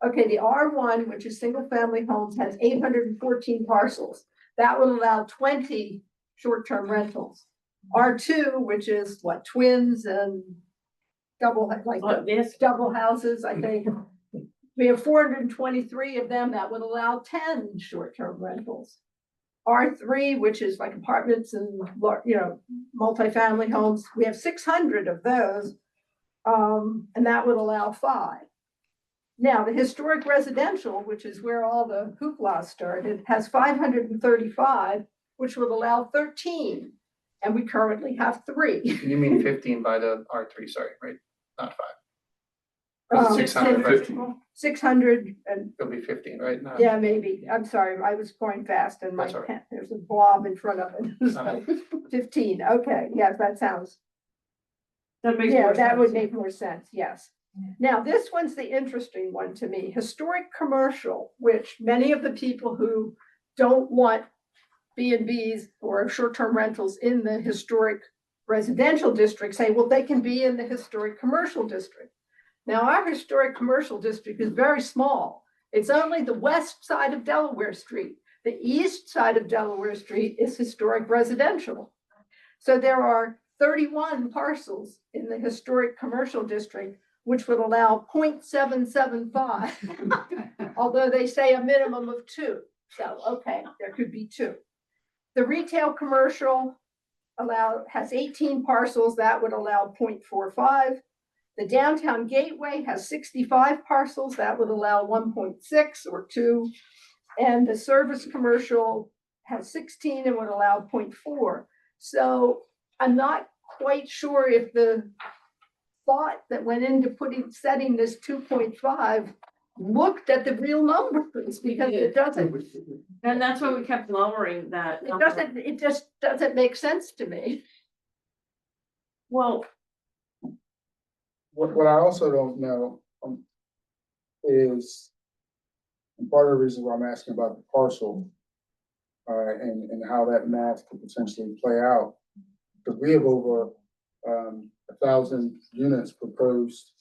Okay, the R1, which is single family homes, has 814 parcels. That would allow 20 short-term rentals. R2, which is what, twins and double, double houses, I think. We have 423 of them. That would allow 10 short-term rentals. R3, which is like apartments and, multifamily homes, we have 600 of those. And that would allow 5. Now, the historic residential, which is where all the hoopla started, has 535, which would allow 13. And we currently have 3. You mean 15 by the R3, sorry, right? Not 5. 600, right? 600 and, It'll be 15, right? Not- yeah, maybe. I'm sorry, I was going fast and my That's all right. pen, there's a blob in front of it. So, 15, okay, yes, that sounds. That makes Yeah, more that would sense. make more sense, yes. Now, this one's the interesting one to me, historic commercial, which many of the people who don't want B&Bs or short-term rentals in the historic residential district say, well, they can be in the historic commercial district. Now, our historic commercial district is very small. It's only the west side of Delaware Street. The east side of Delaware Street is historic residential. So there are 31 parcels in the historic commercial district, which would allow 0.775, although they say a minimum of 2. So, okay, there could be 2. The retail commercial has 18 parcels, that would allow 0.45. The downtown gateway has 65 parcels, that would allow 1.6 or 2. And the service commercial has 16 and would allow 0.4. So I'm not quite sure if the thought that went into setting this 2.5 looked at the real numbers, because it doesn't. And that's why we kept lowering that. number. It just doesn't make sense to me. Well, What I also don't know, is, and part of the reason why I'm asking about the parcel, and how that math could potentially play out, because we have over 1,000 units proposed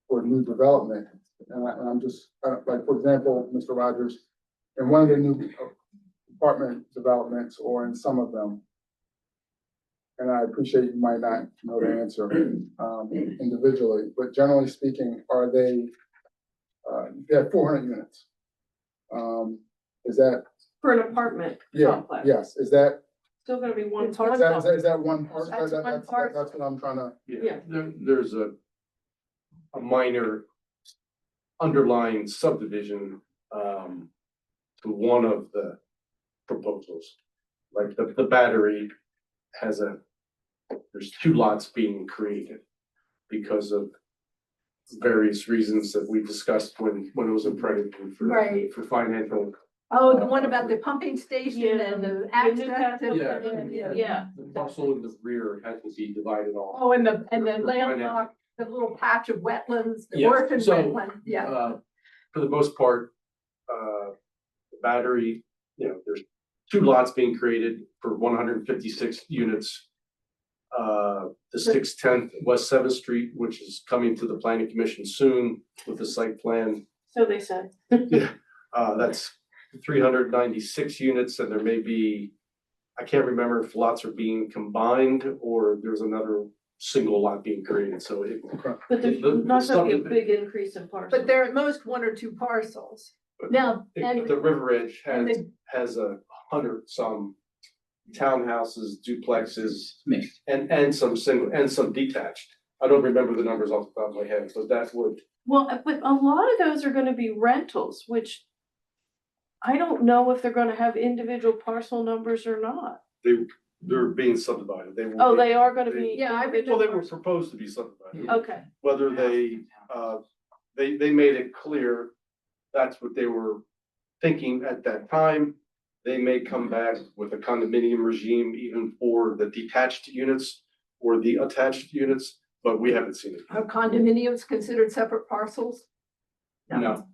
for new development. And I'm just, like, for example, Mr. Rogers, in one of the new apartment developments or in some of them? And I appreciate you might not know the answer, individually, but generally speaking, are they, they have 400 units. Is that, For an apartment yeah, complex. yes, is that, Still gonna be one It's parcel. is that one part? That's one parcel. That's what I'm trying to, Yeah. There's a minor underlying subdivision, to one of the proposals. Like the battery has there's 2 lots being created because of various reasons that we discussed when it was a predator Right. for financial. Oh, the one about the pumping station and the access to. Yeah. The parcel in the rear had to be divided off. Oh, and the landlocked, the little patch of wetlands, the Yeah, orphan so, wetland, yeah. For the most part, the battery, there's 2 lots being created for 156 units. The 610th West 7th Street, which is coming to the planning commission soon with the site plan. So they said. Yeah, that's 396 units, and there may be, I can't remember if lots are being combined or there's another single lot being created, so it. But there's not gonna be a big increase in parcels. But they're at most 1 or 2 parcels. Now, and The River Edge and has 100 some townhouses, duplexes, Mixed. and some single, and some detached. I don't remember the numbers off the top of my head, but that would. Well, but a lot of those are gonna be rentals, which I don't know if they're gonna have individual parcel numbers or not. They're being subdivided. Oh, they are gonna be. Yeah, I Well, they were proposed to be subdivided. Okay, Whether they made it clear that's what they were thinking at that time. They may come back with a condominium regime even for the detached units or the attached units, but we haven't seen it. are condominiums considered separate parcels? No.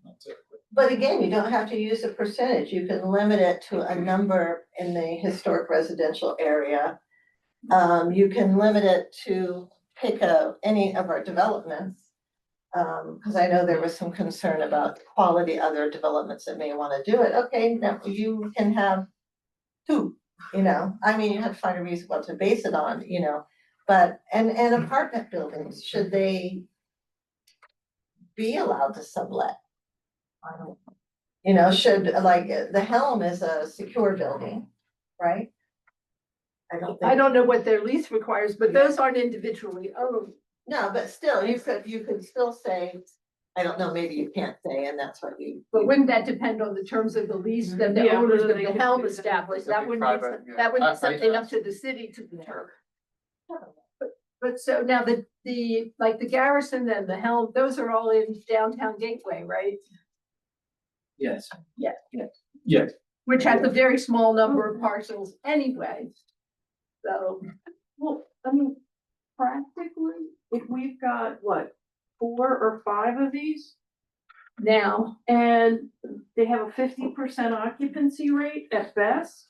But again, you don't have to use a percentage. You can limit it to a number in the historic residential area. You can limit it to pick any of our developments. Cause I know there was some concern about quality other developments that may wanna do it. Okay, now you can have 2, I mean, you have to find a reason what to base it on, but, and apartment buildings, should they be allowed to sublet? I don't, should, like, the Helm is a secure building, right? I don't know what their lease requires, but those aren't individually owned. No, but still, you could still say, I don't know, maybe you can't say, and that's what you. But wouldn't that depend on the terms of the lease that the Yeah, owners whether of they the can Helm do that. established? That'd That be would be, private, yeah. that would I- be something up to the city to determine. But so now like the Garrison and the Helm, those are all in downtown Gateway, right? Yes. Yeah. Yes. Which has a very small number of parcels anyway. So, well, I mean, practically, if we've got, what, 4 or 5 of these? now, And they have a 50% occupancy rate at best?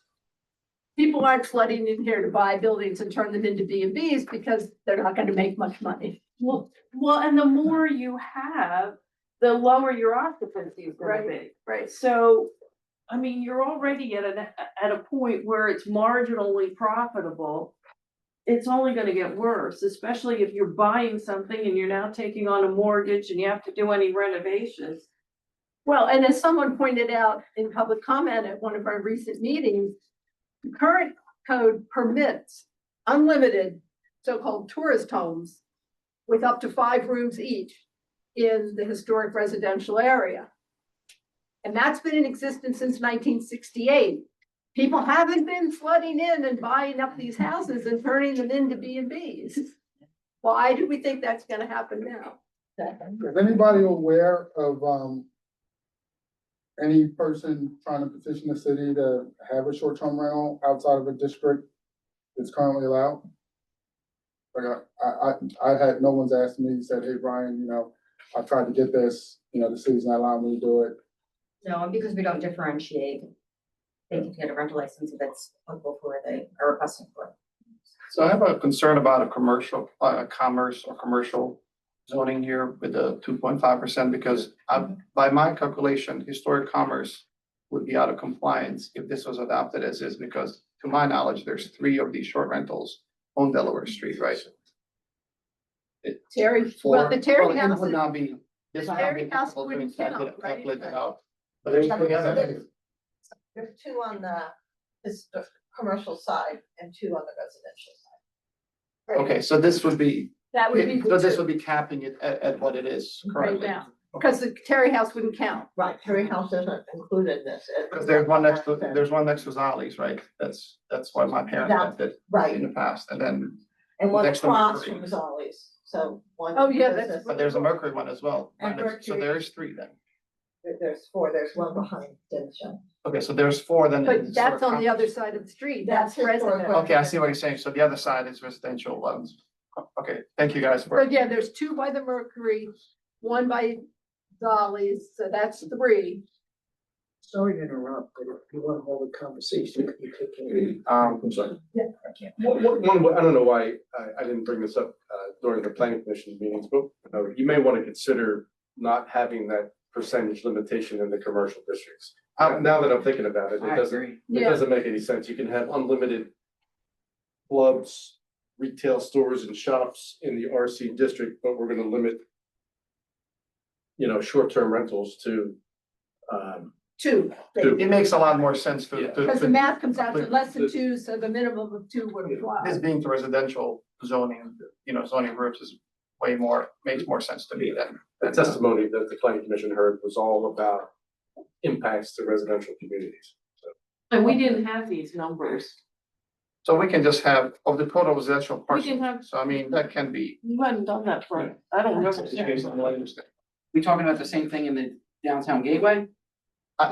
people aren't flooding in here to buy buildings and turn them into B&Bs because they're not gonna make much money. Well, and the more you have, the lower your occupancy is gonna be. Right. So, I mean, you're already at a point where it's marginally profitable. It's only gonna get worse, especially if you're buying something and you're now taking on a mortgage and you have to do any renovations. Well, and as someone pointed out in public comment at one of our recent meetings, the current code permits unlimited so-called tourist homes with up to 5 rooms each in the historic residential area. And that's been in existence since 1968. People haven't been flooding in and buying up these houses and turning them into B&Bs. Why do we think that's gonna happen now? is anybody aware of, any person trying to petition the city to have a short-term rental outside of a district that's currently allowed? Like, I had, no one's asked me, said, hey, Brian, I tried to get this, the city's not allowing me to do it. No, and because we don't differentiate, they can get a rental license if it's applicable for where they are requesting for. So I have a concern about a commercial, commerce or commercial zoning here with the 2.5% because by my calculation, historic commerce would be out of compliance if this was adopted as is, because to my knowledge, there's 3 of these short rentals on Delaware Street, right? Terry, well, the Terry Well, it house, would not be. the this would not Terry be house applicable to wouldn't calculate- count, right? calculate it out. But there's three others. There's 2 on the commercial side and 2 on the residential side. Okay, so this would be, that would be so this the would be capping it at what it is two right currently. now, because the Terry house wouldn't count. Right, Terry House isn't included in this. Because there's one next to Zolli's, right? That's why my parents That- left it Right, in the past, and then, and one next to across Mercury. from Zolli's, so one. Oh, yeah, there's that's- but there's a Mercury one as well. And right? So Mercury. there's 3 then. There's 4, there's one behind Denison. Okay, so there's 4 then. in But that's historic on the other side of the street, That's that's historic residential. Okay, I see what you're saying. So the other side is residential loans. Okay, thank you guys for. But yeah, there's 2 by the Mercury, 1 by Dolly's, so that's 3. Sorry to interrupt, but if you want to hold a conversation, you can. I'm sorry. I don't know why I didn't bring this up during the planning commission meetings, but you may want to consider not having that percentage limitation in the commercial districts. Now that I'm thinking about it, I agree. it doesn't make any sense. You can have unlimited clubs, retail stores and shops in the RC district, but we're gonna limit short-term rentals to 2, It makes a lot more sense Yeah. because the math comes out to less than 2, so the minimum of 2 would apply. This being to residential zoning, zoning groups is makes more sense to me than. the testimony that the planning commission heard was all about impacts to residential communities. And we didn't have these numbers. So we can just have of the total residential We parcel. can have, So I mean, that can be. you hadn't done that for, I don't remember. We talking about the same thing in the downtown gateway?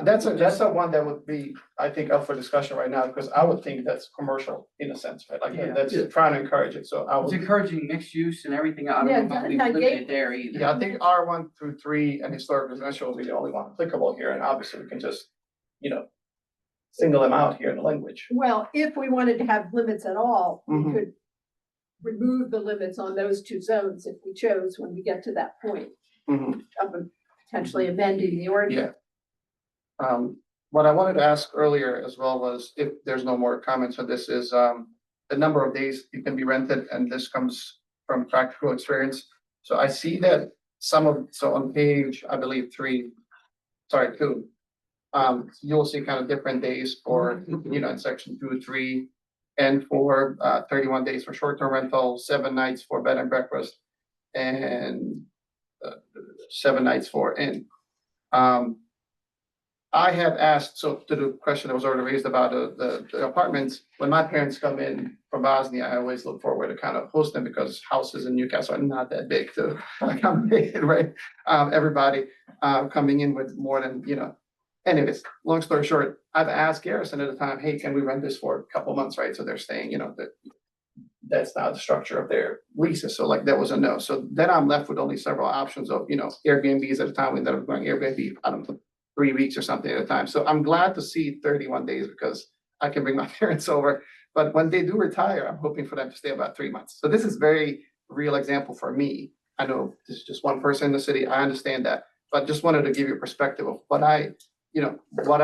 That's a one that would be, I think, up for discussion right now, because I would think that's commercial in a sense, right? Like, Yeah. that's trying to encourage it, so I It's would. encouraging mixed use and everything. I Yeah, don't know if we downtown limit it there either. Yeah, I think R1 through 3 and historic residential will be the only one applicable here, and obviously we can just, single them out here in the language. Well, if we wanted to have limits at all, we Mhm. could remove the limits on those 2 zones if we chose when we get to that point Mhm. of potentially amending the ordinance. What I wanted to ask earlier as well was, if there's no more comments on this, is, the number of days it can be rented, and this comes from practical experience. So I see that so on page, I believe 2, you'll see kind of different days for, in section 2, 3, and for, 31 days for short-term rental, 7 nights for bed and breakfast, and 7 nights for inn. I have asked, so to the question that was already raised about the apartments, when my parents come in from Bosnia, I always look forward to kind of host them, because houses in Newcastle are not that big to accommodate, right? Everybody coming in with more than, Anyways, long story short, I've asked Garrison at the time, hey, can we rent this for a couple months, right? So they're staying, that's not the structure of their leases. So like, that was a no. So then I'm left with only several options of, Airbnbs at the time. We ended up going Airbnb, I don't know, 3 weeks or something at a time. So I'm glad to see 31 days, because I can bring my parents over. But when they do retire, I'm hoping for them to stay about 3 months. So this is very real example for me. I know this is just one person in the city. I understand that, but just wanted to give you a perspective of what I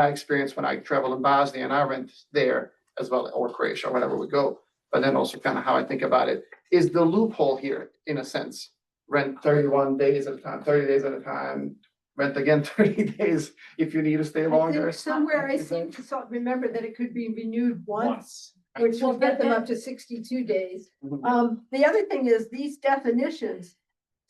experienced when I travel in Bosnia, and I rent there as well, or Croatia, or wherever we go. But then also kind of how I think about it is the loophole here, in a sense, rent 31 days at a time, 30 days at a time, rent again 30 days if you need to stay I longer. think somewhere I seem to remember that it could be renewed once, which will get them up to 62 days. Mhm. The other thing is, these definitions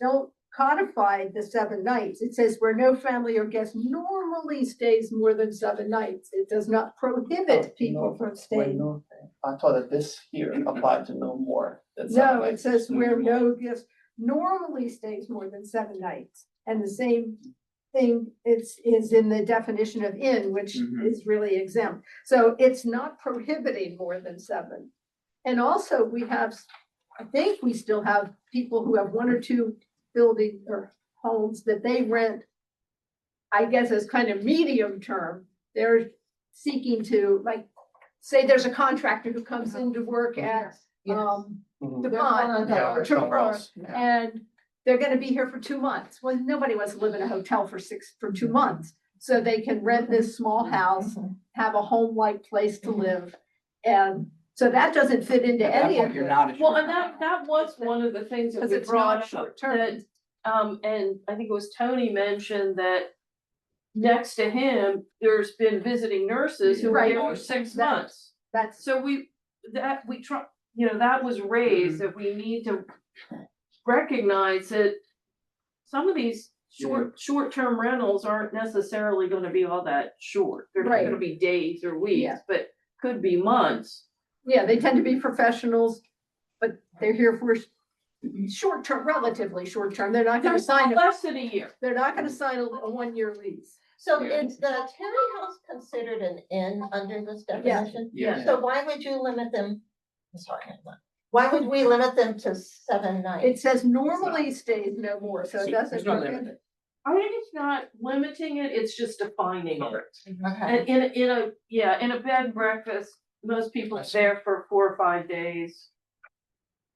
don't codify the 7 nights. It says where no family or guest normally stays more than 7 nights. It does not prohibit people from staying. I thought that this here applied to no more than 7 No, it nights. says where no guest normally stays more than 7 nights. And the same thing is in the definition of inn, which is really exempt. So it's not prohibiting more than 7. And also I think we still have people who have 1 or 2 building or homes that they rent, I guess, as kind of medium term. They're seeking to, like, say there's a contractor who comes in to work at, Mhm. the There's one pond on or Delaware. somewhere Trevor, else, yeah. and they're gonna be here for 2 months. Well, nobody wants to live in a hotel for 2 months. so they can rent this small house, have a home-like place to live. And so that doesn't fit into At that any point, of you're it. not a Well, short and that was one of the things that Because we it's brought not up, short-term. that, and I think it was Tony mentioned that next to him, there's been visiting nurses who were Right. there for 6 That- months. That's, So we try, that was raised, that we need to recognize that some of these short-term rentals aren't necessarily gonna be all that short. They're not Right. gonna be days or weeks, Yeah. but could be months. yeah, they tend to be professionals, but they're here for short-term, relatively short-term. They're not gonna sign, Less than a year. they're not gonna sign a one-year lease. So is the Terry House considered an inn under this definition? Yeah. So why would you limit them? I'm sorry, hang on. Why would we limit them to 7 nights? It says normally stays no more, so it doesn't. It's not limited. I think it's not limiting it, it's just defining it. Okay. And in a bed and breakfast, most people are there for 4 or 5 days.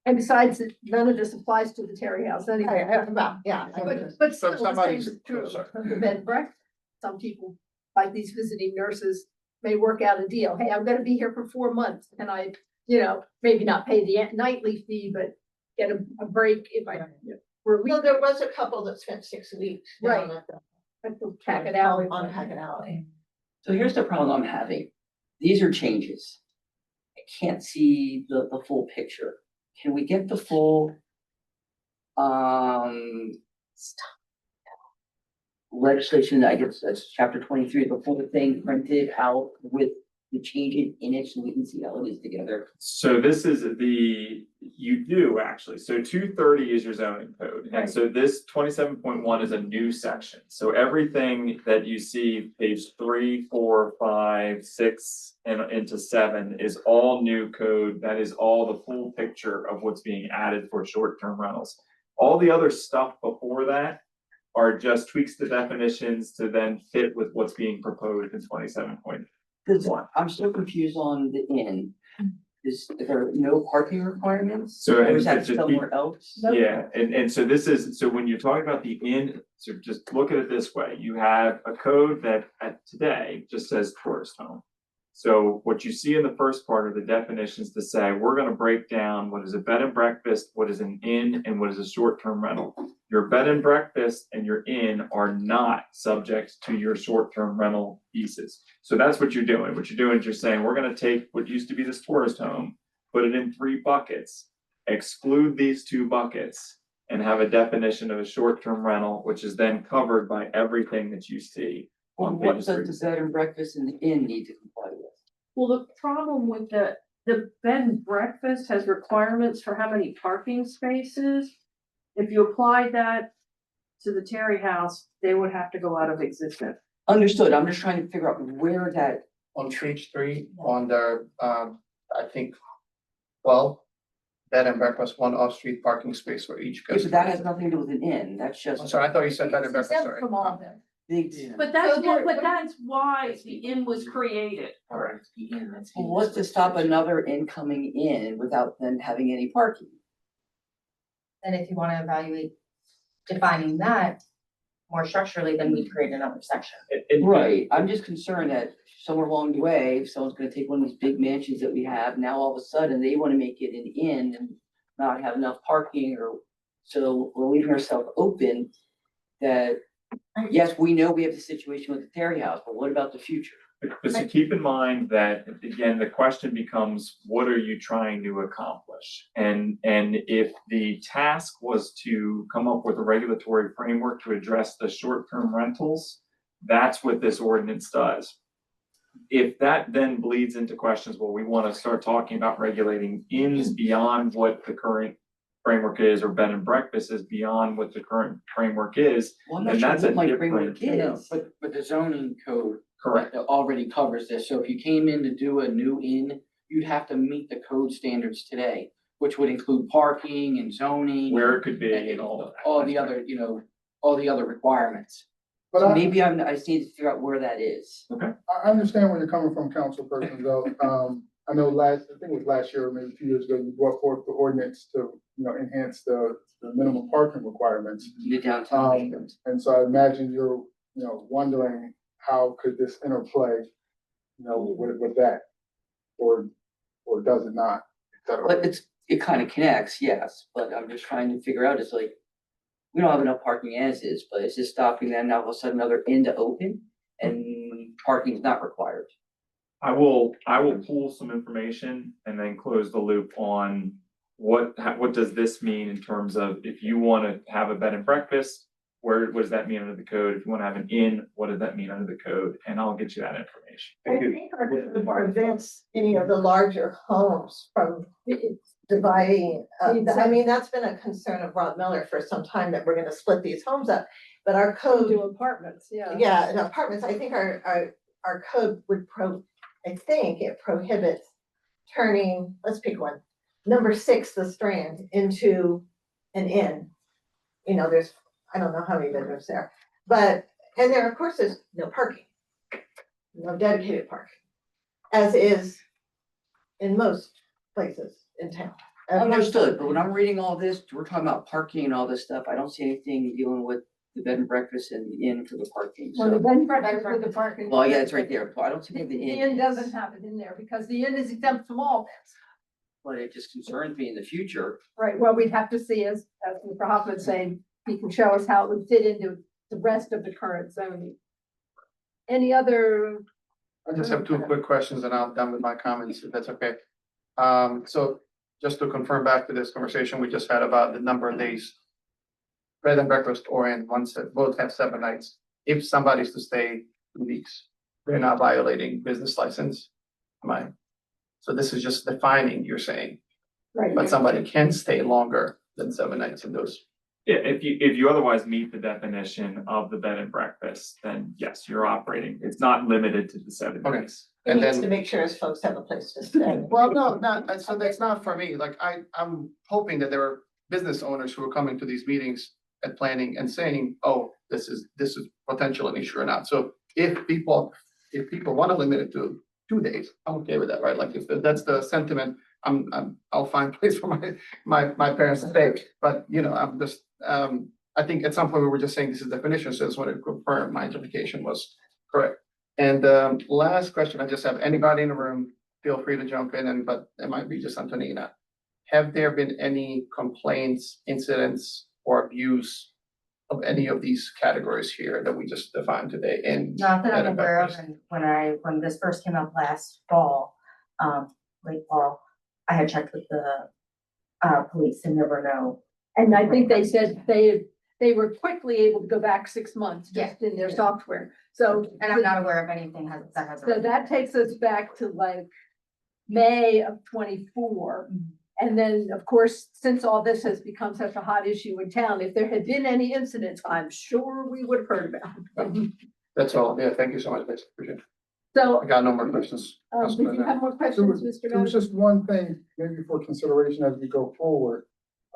And besides, none of this applies to the Terry House anyway. Yeah. But So still, the same somebody's- is true sorry. of the bed and breakfast. Some people, like these visiting nurses, may work out a deal. Hey, I'm gonna be here for 4 months and I, maybe not pay the nightly fee, but get a break if I, for a week. Well, there was a couple that spent 6 weeks. down Right. at the- Pack it out. On Hackett Alley. So here's the problem I'm having. These are changes. I can't see the full picture. Can we get the full, legislation, I guess that's chapter 23, the full thing printed out with the changes in it so we can see how it is together? So this is you do actually, so 230 is your zoning code, and so this 27.1 is a new section. So everything that you see, page 3, 4, 5, 6, and into 7 is all new code. That is all the full picture of what's being added for short-term rentals. All the other stuff before that are just tweaks to definitions to then fit with what's being proposed in 27.1. Cause I'm still confused on the inn. Is there no parking requirements? So, Or and is that to keep- somewhere else? Yeah, and so this is, so when you're talking about the inn, so just look at it this way, you have a code that today just says tourist home. So what you see in the first part are the definitions to say, we're gonna break down what is a bed and breakfast, what is an inn, and what is a short-term rental. Your bed and breakfast and your inn are not subject to your short-term rental leases. So that's what you're doing. What you're doing is you're saying, we're gonna take what used to be this tourist home, put it in 3 buckets, exclude these 2 buckets, and have a definition of a short-term rental, which is then covered by everything that you see Well, on what pages does 3 the to 7. bed and breakfast and the inn need to comply with? Well, the problem with the bed and breakfast has requirements for how many parking spaces. If you applied that to the Terry House, they would have to go out of existence. Understood, I'm just trying to figure out where that, On page 3, on the, I think, 12, bed and breakfast, 1 off-street parking space for each yeah, guest. but that has nothing to do with an inn, that's I'm just. sorry, I thought you said bed and breakfast, Exempt sorry. from all of them. But that's So there- why the inn was created. Alright. Well, what's to stop another inn coming in without them having any parking? And if you wanna evaluate defining that more structurally, then we create another section. Right, I'm just concerned that somewhere along the way, if someone's gonna take one of these big mansions that we have, now all of a sudden they wanna make it an inn and not have enough parking or, so we're leaving ourselves open that, yes, we know we have the situation with the Terry House, but what about the future? But so keep in mind that, again, the question becomes, what are you trying to accomplish? And if the task was to come up with a regulatory framework to address the short-term rentals, that's what this ordinance does. If that then bleeds into questions, well, we want to start talking about regulating inns beyond what the current framework is, or bed and breakfast is beyond what the current framework is, Well, I'm then not that's sure a what my different. framework is, but the zoning code Correct. already covers this, so if you came in to do a new inn, you'd have to meet the code standards today, which would include parking and zoning. Where it could be and all of that. All the other, all the other requirements. But So I- maybe I just need to figure out where that is. I understand where you're coming from, Councilperson, though. I know I think it was last year or maybe 2 years ago, you brought forth the ordinance to, enhance the minimum parking requirements. The downtown. And so I imagine you're, wondering how could this interplay, you know, with that? Or does it not? Et cetera. But it kind of connects, yes, but I'm just trying to figure out, it's like, we don't have enough parking as is, but is this stopping them now all of a sudden another end to open and parking is not required? I will pull some information and then close the loop on what does this mean in terms of if you wanna have a bed and breakfast, what does that mean under the code? If you wanna have an inn, what does that mean under the code? And I'll get you that information. I think our prevents any of the larger homes from dividing. I mean, that's been a concern of Rob Miller for some time, that we're gonna split these homes up. But our code, Do apartments, yeah. yeah, and apartments, I think our code would I think it prohibits turning, let's pick one, number 6, the Strand, into an inn. You know, there's, I don't know how many bedrooms there, but, and there, of course, there's no parking. No dedicated parking, as is in most places in town. Understood, but when I'm reading all this, we're talking about parking and all this stuff, I don't see anything dealing with the bed and breakfast and the inn for the parking, Well, the so. bed and breakfast with the parking. Well, yeah, it's right there, I don't see the The inn. inn doesn't have it in there because the inn is exempt from all this. But it just concerns me in the future. Right, well, we'd have to see, as Mr. Hoffman's saying, he can show us how it would fit into the rest of the current zoning. Any other? I just have 2 quick questions and I'm done with my comments, if that's okay. So just to confirm back to this conversation we just had about the number of days. Bed and breakfast or in one set, both have 7 nights. If somebody's to stay 2 weeks, they're not violating business license. Am I? So this is just defining, you're saying, Right. but somebody can stay longer than 7 nights in those. Yeah, if you otherwise meet the definition of the bed and breakfast, then yes, you're operating. It's not limited to the 7 Okay. days. He And needs to then, make sure his folks have a place to stay. well, no, not, so that's not for me. Like, I'm hoping that there are business owners who are coming to these meetings at planning and saying, oh, this is potential an issue or not. So if people want to limit it to 2 days, I'm okay with that, right? Like, if that's the sentiment, I'll find a place for my parents to stay. But, you know, I'm just, I think at some point we were just saying this is definition, so I just wanted to confirm my interpretation was correct. And last question, I just have anybody in the room, feel free to jump in, but it might be just Antonina. Have there been any complaints, incidents, or abuse of any of these categories here that we just defined today in? Not that bed I'm and aware of, breakfast? and when this first came up last fall, late fall, I had checked with the police and there were no. And I think they said they were quickly able to go back 6 months just in their software, so. And I'm not aware of anything that has. So that takes us back to like May of 24. And then, of course, since all this has become such a hot issue in town, if there had been any incidents, I'm sure we would have heard about them. That's all. Yeah, thank you so much. Liz. Appreciate it. So, I got no more questions. did you have more There questions, was, Mr. there was Miller? just one thing, maybe for consideration as we go forward.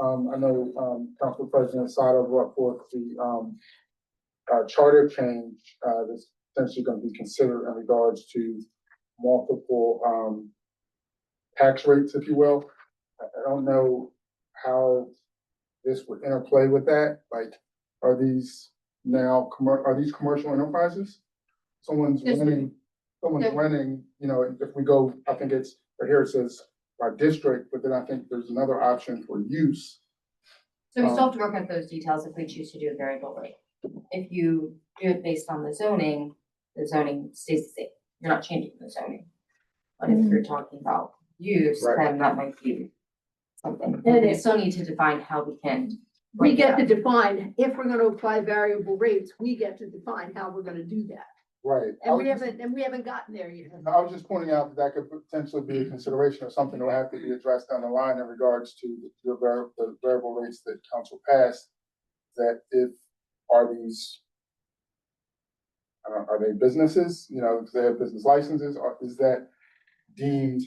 I know, Council President Sato brought forth the, charter change, that's essentially gonna be considered in regards to multiple, tax rates, if you will. I don't know how this would interplay with that, like, are these now, are these commercial enterprises? Someone's Yes. renting, you know, if we go, I think it's, right here it says by district, but then I think there's another option for use. So we still have to work out those details if we choose to do a variable rate. If you do it based on the zoning stays the same. You're not changing the zoning. But if you're talking about use, Right. then that might be something. And We if- still need to define how we can. We get to define, if we're gonna apply variable rates, we get to define how we're gonna do that. Right. And we haven't gotten there yet. I was just pointing out that could potentially be a consideration or something that will have to be addressed down the line in regards to the variable rates that council passed. That are these, I don't know, are they businesses, you know, if they have business licenses, or is that deemed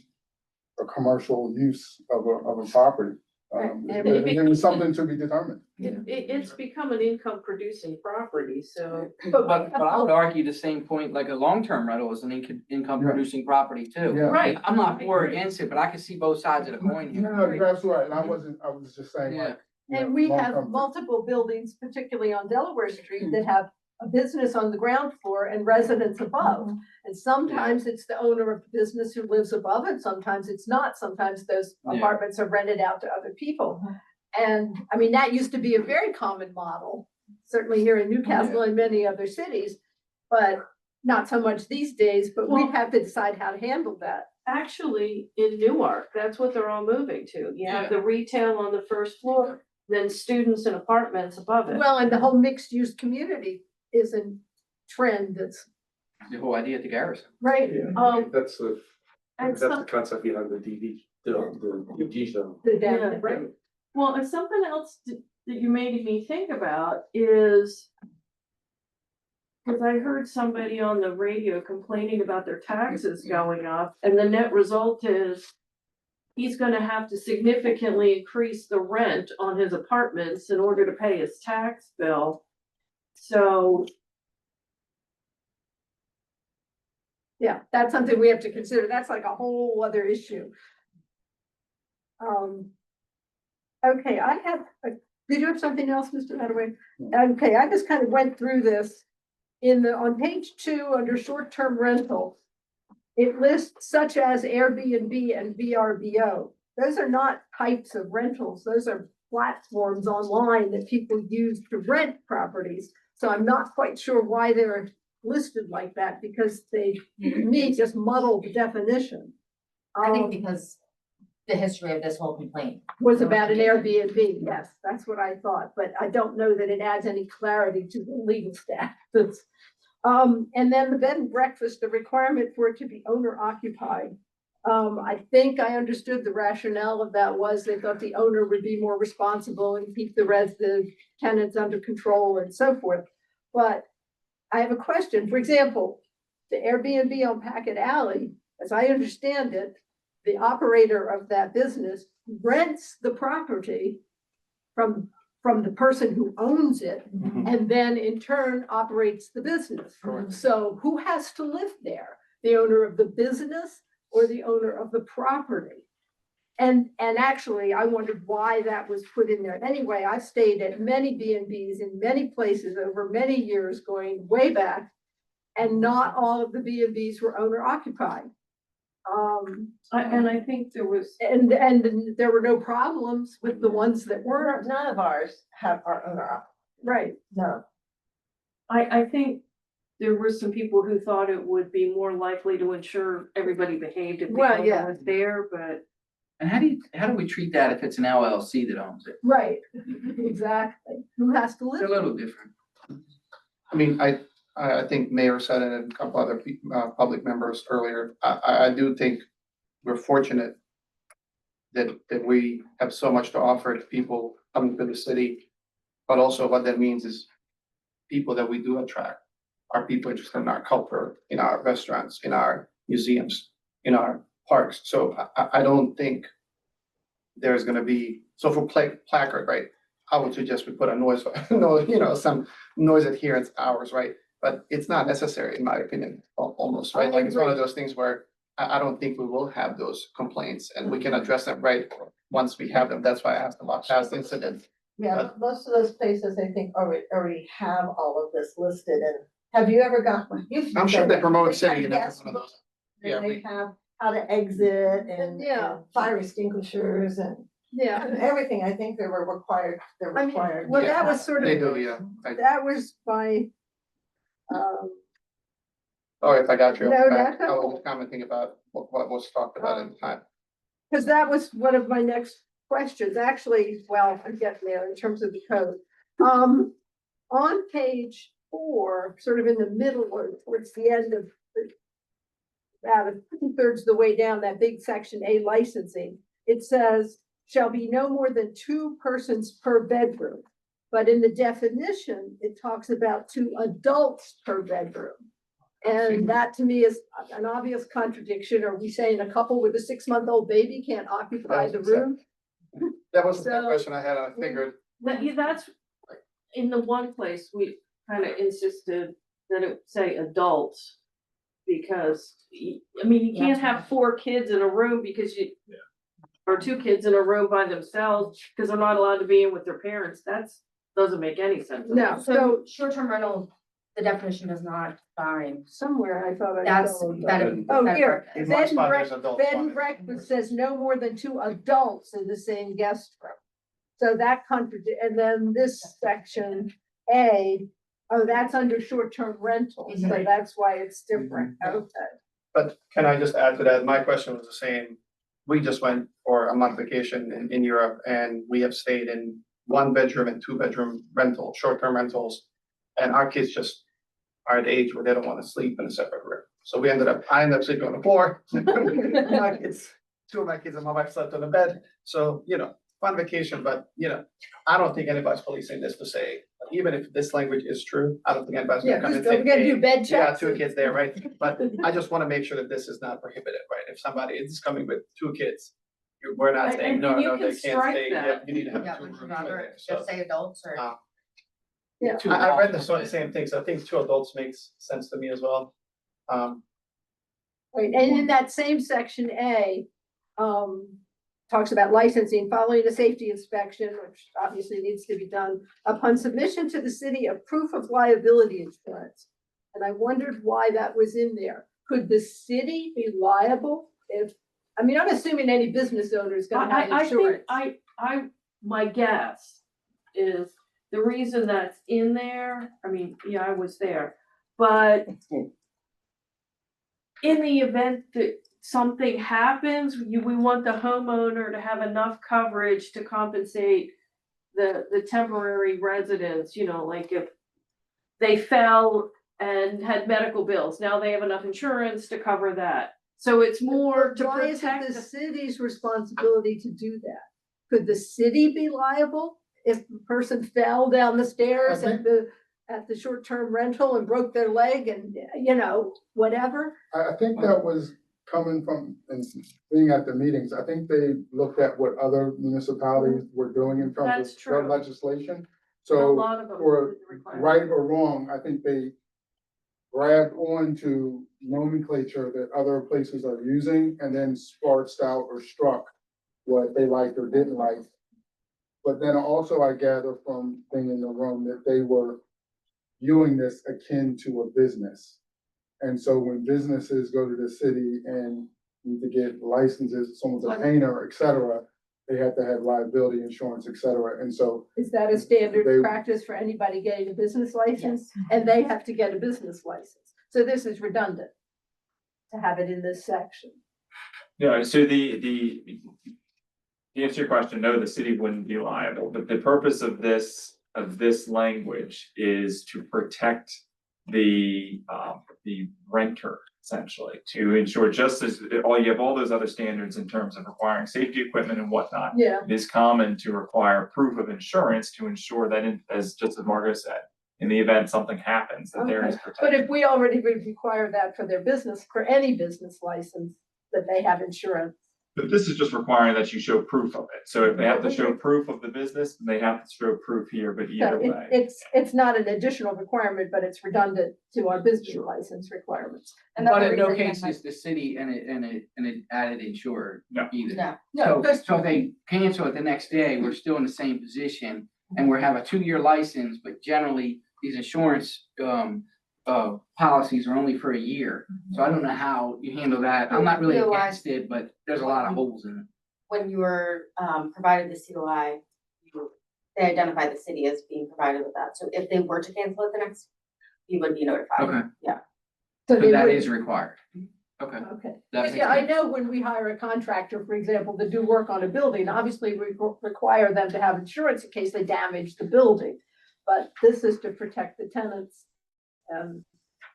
a commercial use of a property? And It was something to be determined. It's become an income producing property, so. But I would argue the same point, like a long-term rental is an income producing property too. Yeah. Right. I'm not for or against it, but I can see both sides of the coin here. No, you're absolutely right, and I was just saying Yeah. like. you And know, we have long-term- multiple buildings, particularly on Delaware Street, that have a business on the ground floor and residents above. And sometimes it's the owner of the business who lives above it, sometimes it's not, sometimes those Yeah. apartments are rented out to other people. And I mean, that used to be a very common model, certainly here in Newcastle and many other cities, but not so much these days, but we'd have to decide how to handle that. Actually, in Newark, that's what they're all moving to. You have the retail on the first floor, then students and apartments above it. Well, and the whole mixed use community is a trend that's The whole idea at the Garrison. right. That's the, And that's the some, concept behind the DD zone. The Yeah. down, right. well, and something else that you made me think about is, because I heard somebody on the radio complaining about their taxes going up, and the net result is he's gonna have to significantly increase the rent on his apartments in order to pay his tax bill. So, Yeah, that's something we have to consider. That's like a whole other issue. Okay, did you have something else, Mr. Hadaway? Okay, I just kind of went through this on page 2, under short-term rental. It lists such as Airbnb and VRBO. Those are not types of rentals. Those are platforms online that people use to rent properties. So I'm not quite sure why they're listed like that, because they, to me, just muddle the definition. I think because the history of this whole complaint. Was about an Airbnb, yes, that's what I thought, but I don't know that it adds any clarity to the legal status. And then the bed and breakfast, the requirement for it to be owner occupied. I think I understood the rationale of that was they thought the owner would be more responsible and keep the tenants under control and so forth. But I have a question. For example, the Airbnb on Packet Alley, as I understand it, the operator of that business rents the property from the person who owns it, and then in turn operates the business. So who has to live there? The owner of the business or the owner of the property? And actually, I wondered why that was put in there. Anyway, I've stayed at many B&Bs in many places over many years, going way back, and not all of the B&Bs were owner occupied. and I think there was, And there were no problems with the ones that were. None of ours have our owner, Right. no. I think there were some people who thought it would be more likely to ensure everybody behaved if the Well, owner yeah. was there, but. And how do we treat that if it's an LLC that owns it? Right, exactly. Who has to It's live? a little different. I mean, I think Mayor said it and a couple other public members earlier. I do think we're fortunate that we have so much to offer to people coming to the city. But also what that means is people that we do attract are people interested in our culture, in our restaurants, in our museums, in our parks. So I don't think there's gonna be, so for placard, right? I would suggest we put a noise, some noise adherence hours, right? But it's not necessary, in my opinion, almost, right? Like, it's one of those things where I don't think we will have those complaints, and we can address them right once we have them. That's why I asked about past incidents. Yeah, most of those places, I think, already have all of this listed, and have you ever gotten? I'm sure they promote city in every one of those. Yeah, And they have how to exit and fire extinguishers and everything. I think they were required, they're I mean, required. well, that was sort of. They do, yeah. That was my, Oh, if I got you. No, back, that's I okay. was commenting about what was talked about in time. because that was one of my next questions, actually, well, I'm getting there in terms of the code. On page 4, sort of in the middle or towards the end of about 2/3 of the way down that big section, A, licensing, it says shall be no more than 2 persons per bedroom. But in the definition, it talks about 2 adults per bedroom. And that to me is an obvious contradiction. Are we saying a couple with a 6-month-old baby can't occupy the room? That was the So- question I had, I figured. That's, in the one place, we kind of insisted that it say adults. Because, I mean, you can't have 4 kids in a room because or 2 kids in a room by themselves, because they're not allowed to be in with their parents. Doesn't make any sense. No, So short-term rental the definition does not define. Somewhere I thought I That's saw. better. Oh, better here, part. In bed one and spot, there's breakfast, adults bed on and it. breakfast says no more than 2 adults in the same guest room. So that and then this section A, oh, that's under short-term rentals, so that's why it's different, okay. But can I just add to that? My question was the same. We just went for a month vacation in Europe and we have stayed in 1-bedroom and 2-bedroom rental, short-term rentals. And our kids just are at the age where they don't want to sleep in a separate room. So I ended up sleeping on the floor. My kids, 2 of my kids and my wife slept on the bed. So, fun vacation, but I don't think anybody's policing this to say, even if this language is true, I don't think anybody's Yeah, gonna come and we're say, gonna do hey, bed you got checks. 2 kids there, right? But I just wanna make sure that this is not prohibited, right? If somebody is coming with 2 kids, we're not saying, And no, you no, can they can't strike stay, that. yeah, you need to have Yeah, 2 would you rooms. rather right? So, just say adults or? Yeah. I read the same thing, so I think 2 adults makes sense to me as well. Right, and in that same section A, talks about licensing, following a safety inspection, which obviously needs to be done upon submission to the city of proof of liability insurance. And I wondered why that was in there. Could the city be liable if, I'm assuming any business owner is gonna have I think, insurance. my guess is the reason that's in there, yeah, I was there, but in the event that something happens, we want the homeowner to have enough coverage to compensate the temporary residents, like if they fell and had medical bills, now they have enough insurance to cover that. So it's more to Why is it protect the city's responsibility to do that? Could the city be liable if the person fell down the stairs I at the short-term rental and broke their leg and, whatever? I think that was coming from, and being at the meetings, I think they looked at what other municipalities were doing in terms That's of their true. legislation. A So lot of them for require. right or wrong, I think they grabbed on to nomenclature that other places are using and then sparsed out or struck what they liked or didn't like. But then also I gather from being in the room that they were viewing this akin to a business. And so when businesses go to the city and need to get licenses, someone's a painter, et cetera, they have to have liability insurance, et cetera. And so Is that a standard They- practice for anybody getting a business license? And they have to get a business license. So this is redundant to have it in this section. Yeah, so to answer your question, no, the city wouldn't be liable, but the purpose of this language is to protect the renter, essentially, to ensure just as, you have all those other standards in terms of requiring safety equipment and whatnot. Yeah. It is common to require proof of insurance to ensure that, just as Margot said, in the event something happens, that there is Okay. protection. But if we already would require that for their business, for any business license, that they have insurance. But this is just requiring that you show proof of it. So if they have to show proof of the business, then they have to show proof here, but So either way. it's not an additional requirement, but it's redundant to our business license requirements. But in no case is the city an added insurer No. either. No. No, So, so if they cancel it the next day, we're still in the same position and we have a 2-year license, but generally these insurance, policies are only for a year. So I don't know how you handle that. I'm not really COI. against it, but there's a lot of holes in it. When you were provided the COI, they identify the city as being provided with that. So if they were to cancel it the next, you would be notified. Okay. Yeah. So So they that would- is required. Okay. Okay. That makes Yeah, I sense. know when we hire a contractor, for example, to do work on a building, obviously we require them to have insurance in case they damage the building. But this is to protect the tenants. And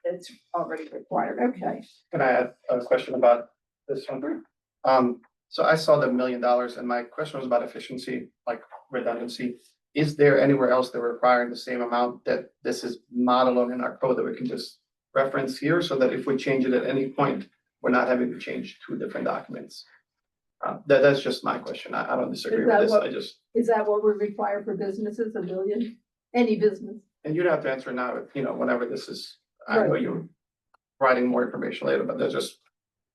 it's already required. Okay. Can I add a question about this one? So I saw the $1 million and my question was about efficiency, like redundancy. Is there anywhere else that we're requiring the same amount that this is modeled in our code that we can just reference here so that if we change it at any point, we're not having to change 2 different documents? That's just my question. I don't disagree with this. Is that what we require for businesses, $1 million? Any business? And you'd have to answer now, whenever this is, I know Right. you're writing more information later, but that just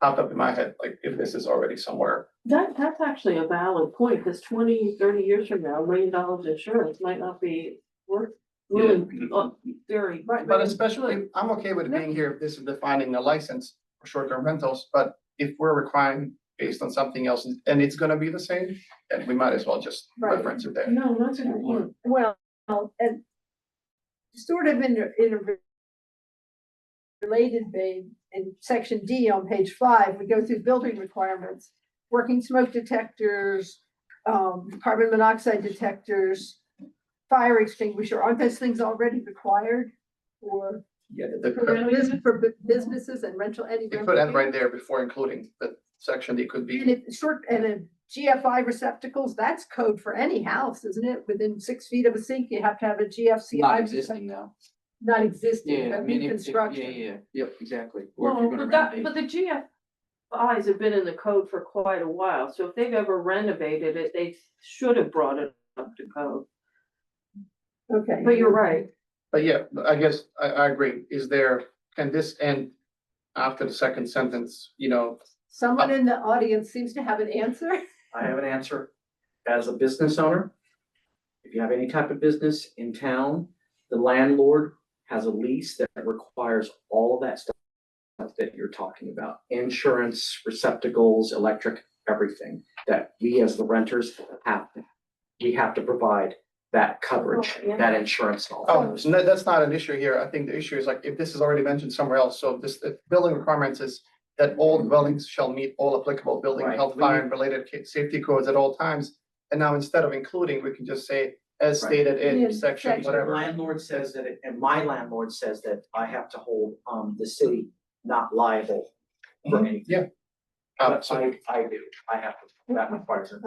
popped up in my head, like if this is already somewhere. That's actually a valid point, because 20, 30 years from now, $1 million insurance might not be worth really, very. But especially, I'm okay with being here if this is defining the license for short-term rentals, but if we're requiring based on something else and it's gonna be the same, then we might as well just Right. reference it there. No, that's a good point. Well, and sort of in a related vein, in section D on page 5, we go through building requirements, working smoke detectors, carbon monoxide detectors, fire extinguisher. Aren't those things already required for Yeah, for businesses and rental, any it rental? could end right there before including the section, it could And be, it short, and a GFI receptacles, that's code for any house, isn't it? Within 6 feet of a sink, you have to have a GFCI. Not existing now. Not existing, Yeah, I but mean, new yeah, construction. yep, exactly. Or if Well, you're gonna but that, renovate. but the GFIs have been in the code for quite a while, so if they've ever renovated it, they should have brought it up to code. Okay. But you're right. but yeah, I guess I agree. Is there, can this end after the second sentence, you know? Someone in the audience seems to have an answer. I have an answer. As a business owner, if you have any type of business in town, the landlord has a lease that requires all of that stuff that you're talking about. Insurance, receptacles, electric, everything that we as the renters we have to provide that coverage, that insurance and all Oh, that. so that's not an issue here. I think the issue is like, if this is already mentioned somewhere else, so this, the building requirements is that all dwellings shall meet all applicable building, Right. health, fire, and related safety codes at all times. And now instead of including, we can just say, as Right. stated in In section, section. The whatever. landlord says that, and my landlord says that I have to hold, the city not liable for anything. Yeah. But So I do, I have to, that requires it.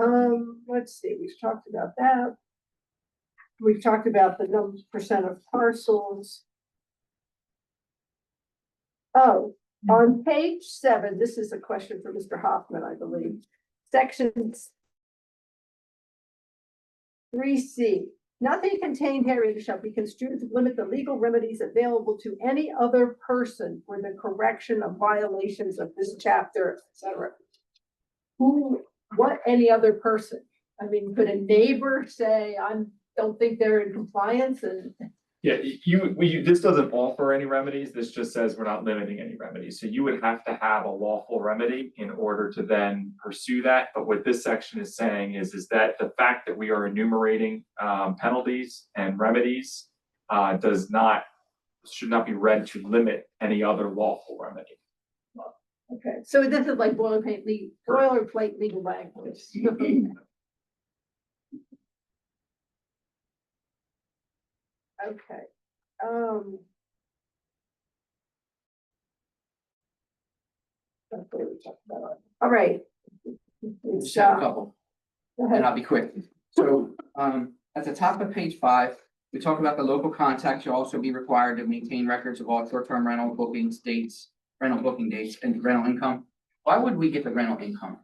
Let's see, we've talked about that. We've talked about the % of parcels. Oh, on page 7, this is a question for Mr. Hoffman, I believe. Sections 3C, nothing contained herein shall be construed to limit the legal remedies available to any other person for the correction of violations of this chapter, et cetera. What any other person? I mean, could a neighbor say, don't think they're in compliance and? Yeah, this doesn't offer any remedies, this just says we're not limiting any remedies, so you would have to have a lawful remedy in order to then pursue that, but what this section is saying is that the fact that we are enumerating penalties and remedies should not be read to limit any other lawful remedy. Okay, so this is like boilerplate legal language. Okay, that's what we talked about. All right. Just have a couple. Go And ahead. I'll be quick. So, at the top of page 5, we talk about the local contact shall also be required to maintain records of all short-term rental bookings, dates, rental booking dates, and rental income. Why would we get the rental income?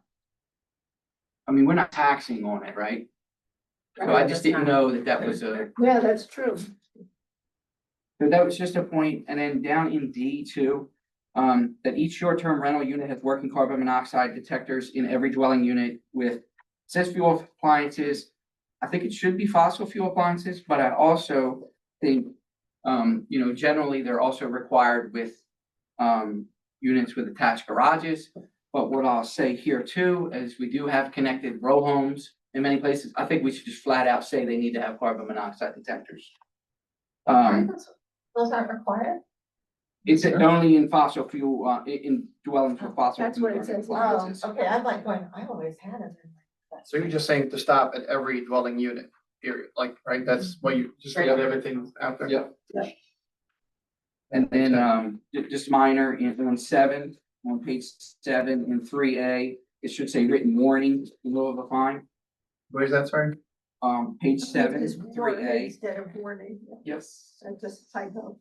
I mean, we're not taxing on it, right? So I just didn't know that was a, Yeah, that's true. so that was just a point. And then down in D2, that each short-term rental unit has working carbon monoxide detectors in every dwelling unit with, says fuel appliances. I think it should be fossil fuel appliances, but I also think, generally they're also required with, units with attached garages. But what I'll say here too, is we do have connected row homes in many places. I think we should just flat out say they need to have carbon monoxide detectors. Those aren't required? It's only in fossil fuel, in dwellings with fossil. That's what fuel it says. appliances. Okay, I'm like going, I always had it. So you're just saying to stop at every dwelling unit, period, like, right, that's what you, just leave everything out there? Yep. And then, just minor on 7, on page 7 in 3A, it should say written warning in lieu of a fine. Where's that, sorry? Page 7, It's warning 3A. instead of warning. Yes, That's just a typo.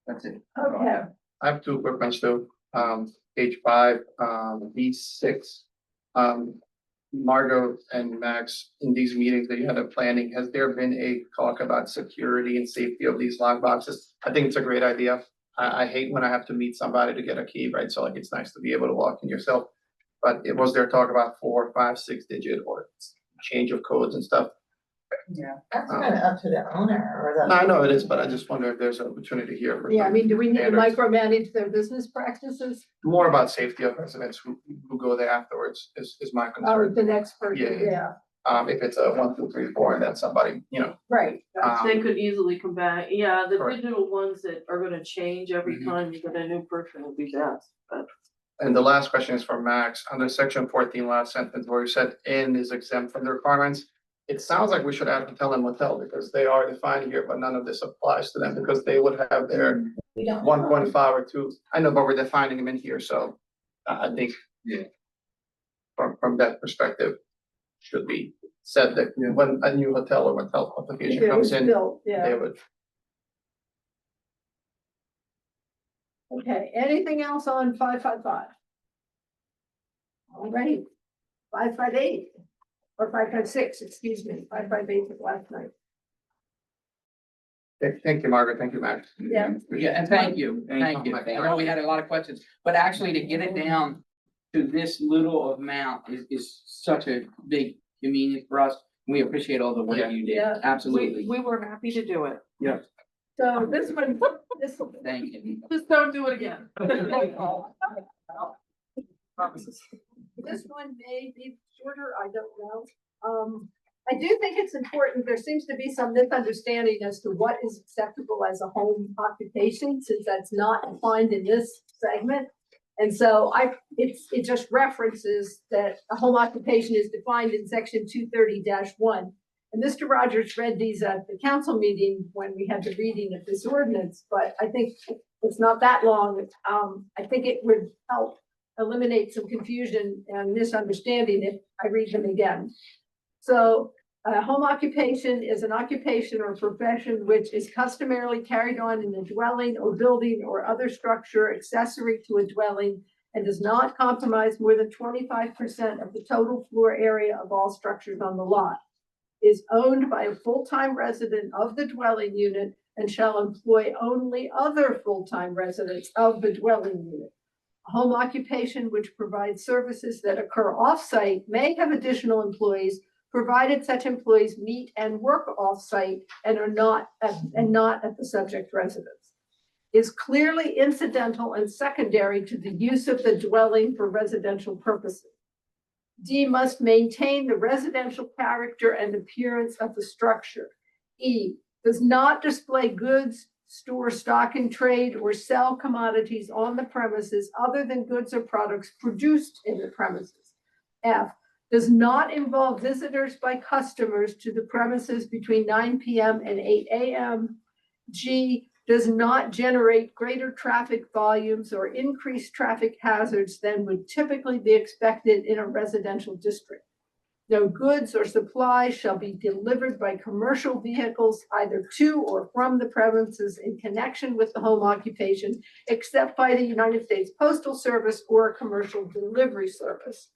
that's it. Okay. I have 2 quick ones too. Page 5, B6. Margot and Max, in these meetings that you had at planning, has there been a talk about security and safety of these lock boxes? I think it's a great idea. I hate when I have to meet somebody to get a key, right? So like, it's nice to be able to walk in yourself. But it was there talk about 4, 5, 6 digit or change of codes and stuff. Yeah, that's kind of up to the owner or the. No, I know it is, but I just wonder if there's an opportunity here for. Yeah, I mean, do we need to standards. micromanage their business practices? More about safety of residents who go there afterwards is my Or concern. the next person, Yeah, yeah. yeah, If it's a 1, 2, 3, 4, and then somebody, right. They could easily come back, yeah, the Correct. digital ones that are gonna change every Mhm. time you get a new person will be best, but. and the last question is from Max, under section 14, last sentence where you said inn is exempt from the requirements. It sounds like we should add hotel and motel because they are defined here, but none of this applies to them because they would have their We don't. 1.5 or 2. I know, but we're defining them in here, so I think. Yeah. From that perspective, should be said that when a new hotel or motel application It comes was in, built, they yeah. would. Okay, anything else on 555? All right, 558, or 556, excuse me, 558 was last night. Thank you, Margaret. Thank you, Max. Yeah. Yeah, and thank you. I know we had a lot of questions, but actually to get it down to this little amount is such a big convenience for us. We appreciate all the work you did. Yeah. Absolutely. We were happy to do it. Yeah. So this one, Thank you. Just don't do it again. This one may be shorter, I don't know. I do think it's important, there seems to be some misunderstanding as to what is acceptable as a home occupation, since that's not defined in this segment. And so it just references that a home occupation is defined in section 230-1. And Mr. Rogers read these at the council meeting when we had the reading of this ordinance, but I think it's not that long. I think it would help eliminate some confusion and misunderstanding if I read them again. So a home occupation is an occupation or profession which is customarily carried on in a dwelling or building or other structure accessory to a dwelling and does not compromise more than 25% of the total floor area of all structures on the lot, is owned by a full-time resident of the dwelling unit and shall employ only other full-time residents of the dwelling unit. A home occupation which provides services that occur off-site may have additional employees, provided such employees meet and work off-site and are not at the subject residence. Is clearly incidental and secondary to the use of the dwelling for residential purposes. D, must maintain the residential character and appearance of the structure. E, does not display goods, store stock in trade, or sell commodities on the premises other than goods or products produced in the premises. F, does not involve visitors by customers to the premises between 9 p.m. and 8 a.m. G, does not generate greater traffic volumes or increase traffic hazards than would typically be expected in a residential district. No goods or supplies shall be delivered by commercial vehicles either to or from the premises in connection with the home occupation, except by the United States Postal Service or a commercial delivery service.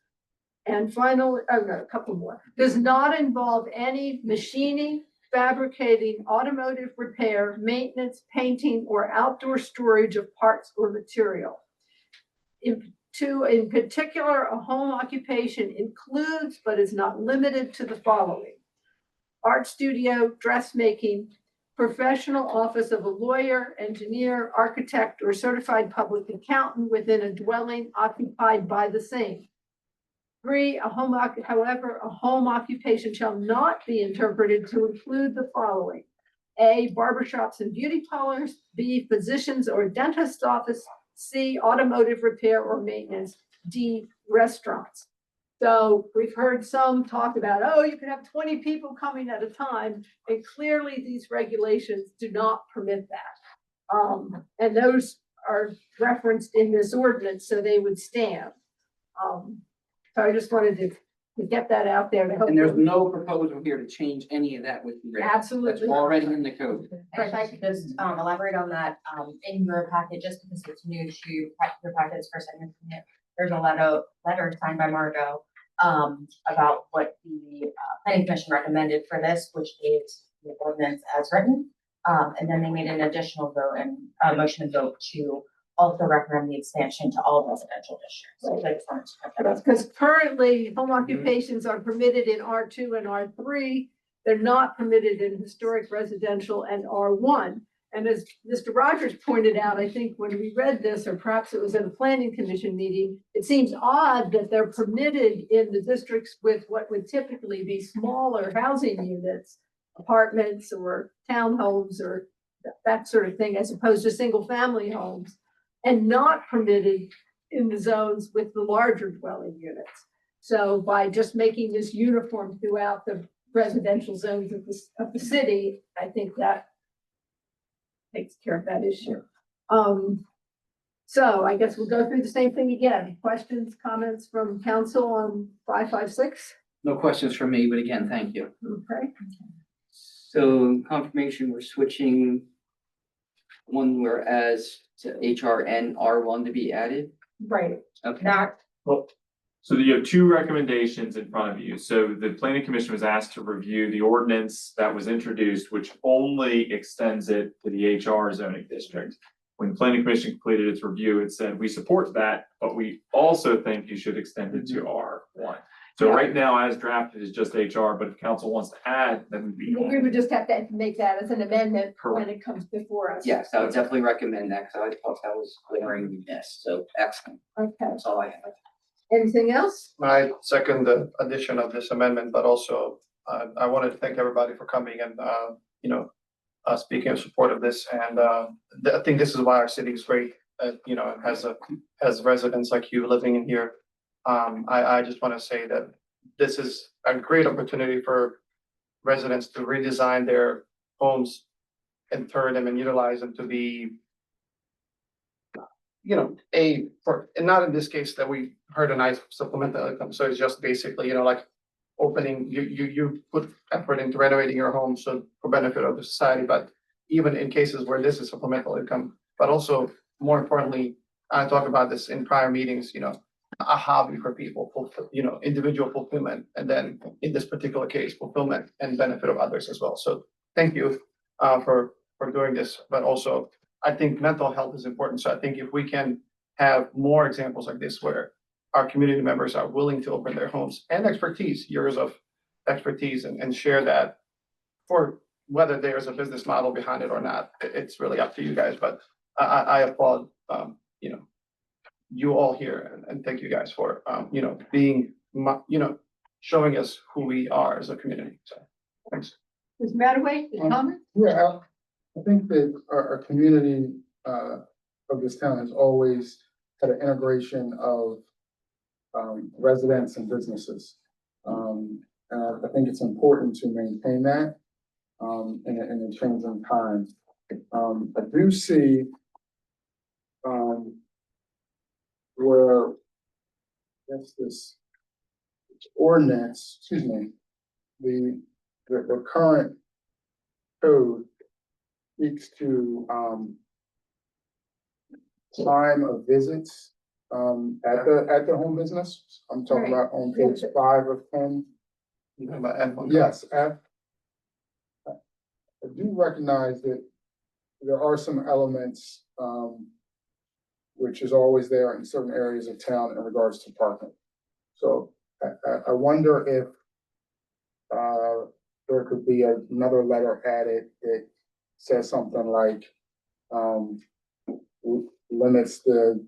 And finally, a couple more, does not involve any machining, fabricating, automotive repair, maintenance, painting, or outdoor storage of parts or material. In particular, a home occupation includes, but is not limited to the following: art studio, dressmaking, professional office of a lawyer, engineer, architect, or certified public accountant within a dwelling occupied by the same. 3, however, a home occupation shall not be interpreted to include the following: A, barbershops and beauty parlors, B, physicians or dentist office, C, automotive repair or maintenance, D, restaurants. So we've heard some talk about, oh, you can have 20 people coming at a time, and clearly these regulations do not permit that. And those are referenced in this ordinance, so they would stand. So I just wanted to get that out there to help. And there's no proposal here to change any of that with the reg. Absolutely. That's already in the code. And if I could just elaborate on that, in your packet, just because it's new to your packets for second, there's a letter signed by Margot about what the planning commission recommended for this, which is the ordinance as written. And then they made an additional vote and motion and vote to also recommend the expansion to all residential districts. So I just wanted to put that up. Because currently home occupations are permitted in R2 and R3. they're not permitted in historic residential and R1. And as Mr. Rogers pointed out, I think when we read this, or perhaps it was at a planning commission meeting, it seems odd that they're permitted in the districts with what would typically be smaller housing units, apartments or townhomes or that sort of thing, as opposed to single family homes, and not permitted in the zones with the larger dwelling units. So by just making this uniform throughout the residential zones of the city, I think that takes care of that issue. So I guess we'll go through the same thing again. Questions, comments from council on 556? No questions from me, but again, thank you. Okay. So confirmation, we're switching one whereas to HRN R1 to be added. Right. Okay. Well, so you have two recommendations in front of you. So the planning commission was asked to review the ordinance that was introduced, which only extends it to the HR zoning district. When the planning commission completed its review, it said, we support that, but we also think you should extend it to R1. So right now, as drafted, is just HR, but if council wants to add, then we. We would just have to make that as an amendment when it comes before us. Yes, I would definitely recommend that, because I thought that was glaring miss, so excellent. Okay. That's all I have. Anything else? I second the addition of this amendment, but also, I wanted to thank everybody for coming and, speaking in support of this. And, I think this is why our city is great, has residents like you living in here. I just want to say that this is a great opportunity for residents to redesign their homes and turn them and utilize them to be, and not in this case that we heard a nice supplemental income. So it's just basically, like opening, you put effort into renovating your home so for benefit of the society, but even in cases where this is supplemental income, but also more importantly, I talked about this in prior meetings, a hobby for people, individual fulfillment, and then in this particular case, fulfillment and benefit of others as well. So thank you for doing this, but also I think mental health is important. So I think if we can have more examples like this where our community members are willing to open their homes and expertise, years of expertise, and share that, for whether there's a business model behind it or not, it's really up to you guys. But I applaud you all here, and thank you guys for being showing us who we are as a community. So thanks. Ms. Mattaway, comment? Yeah, I think that our community of this town has always had an integration of residents and businesses. And I think it's important to maintain that in a changing time. I do see where that's this ordinance, excuse me, the current code speaks to time of visits at the home business. I'm talking about on page 5 of 10. Yes, I do recognize that there are some elements which is always there in certain areas of town in regards to parking. So I wonder if there could be another letter added that says something like limits the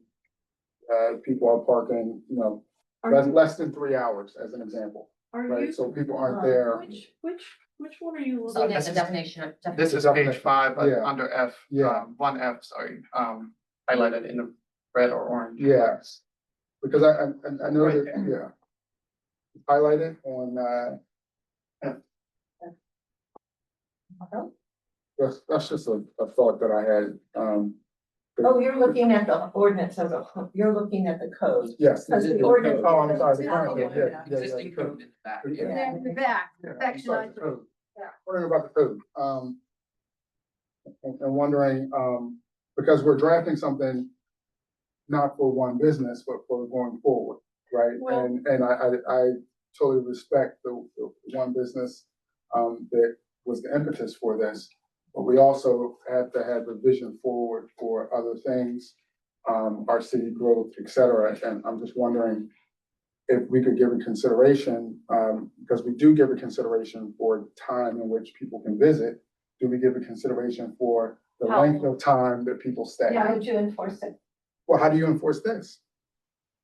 people are parking, less than 3 hours as an example. Right, so people aren't there. Which one are you So looking that's at? a definition of. This is page 5, but Yeah. under F, Yeah. 1F, sorry, highlighted in the red or orange. Yes, because I know that, yeah. Highlighted on, that's just a thought that I had, Oh, you're looking at the ordinance as a, you're looking at the code. yes. Because the ordinance. Oh, I'm sorry, the current, yeah. Existing code in the back. It's there in the back, Yeah, I'm section sorry, I. the code. Yeah. Wondering about the code, and wondering, because we're drafting something not for one business, but for going forward, right? Well- And I totally respect the one business, that was the impetus for this, but we also have to have a vision forward for other things, our city growth, et cetera. And I'm just wondering if we could give it consideration, because we do give it consideration for time in which people can visit, do we give it consideration for the How- length of time that people stay? How would you enforce it? Well, how do you enforce this?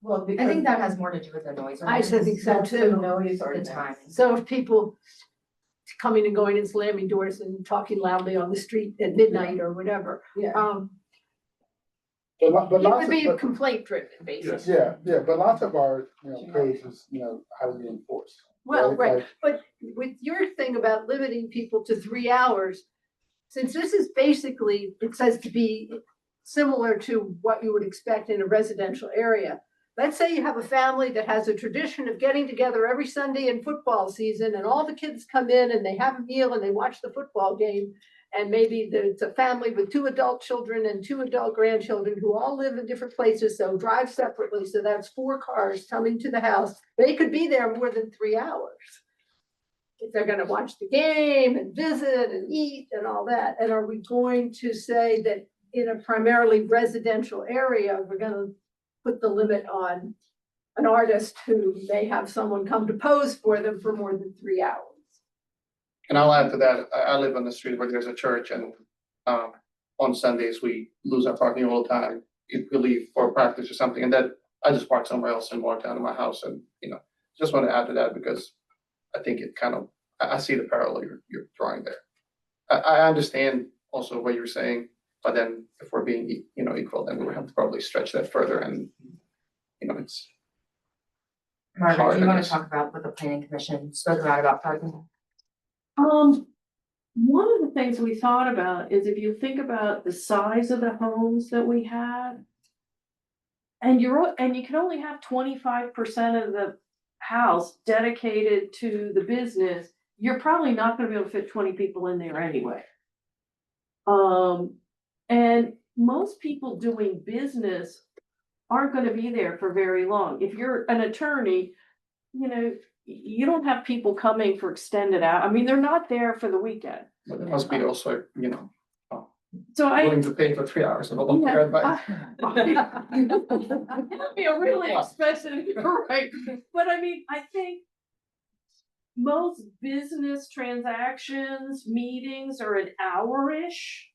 Well, I because. think that has more to do with the noise. I said ordinance. exact The same. noise The ordinance. timing. So if people coming and going and slamming doors and talking loudly on the street at midnight or whatever, Yeah. But it lots would be of, complaint driven, basically. yeah, but lots of our, codes is, how do you enforce? Well, right, Like, but with your thing about limiting people to 3 hours, since this is basically, it says to be similar to what you would expect in a residential area. Let's say you have a family that has a tradition of getting together every Sunday in football season and all the kids come in and they have a meal and they watch the football game. And maybe it's a family with 2 adult children and 2 adult grandchildren who all live in different places, so drive separately. So that's 4 cars coming to the house. They could be there more than 3 hours. If they're gonna watch the game and visit and eat and all that. And are we going to say that in a primarily residential area, we're gonna put the limit on an artist who may have someone come to pose for them for more than 3 hours? And I'll add to that, I live on the street where there's a church and, on Sundays, we lose our parking all the time. If we leave for practice or something, and then I just park somewhere else and walk down to my house and, just want to add to that because I think it kind of, I see the parallel you're drawing there. I understand also what you're saying, but then if we're being, equal, then we would have to probably stretch that further and, it's. Margaret, hard, do you I wanna guess. talk about what the planning commission spoke about parking? One of the things we thought about is if you think about the size of the homes that we have. And you can only have 25% of the house dedicated to the business, you're probably not gonna be able to fit 20 people in there anyway. And most people doing business aren't gonna be there for very long. If you're an attorney, you don't have people coming for extended hours. I mean, they're not there for the weekend. But there must be also, So willing to pay for 3 hours of a long Yeah, advice. That'd be a really expensive, right? But I mean, I think most business transactions, meetings are an hour-ish.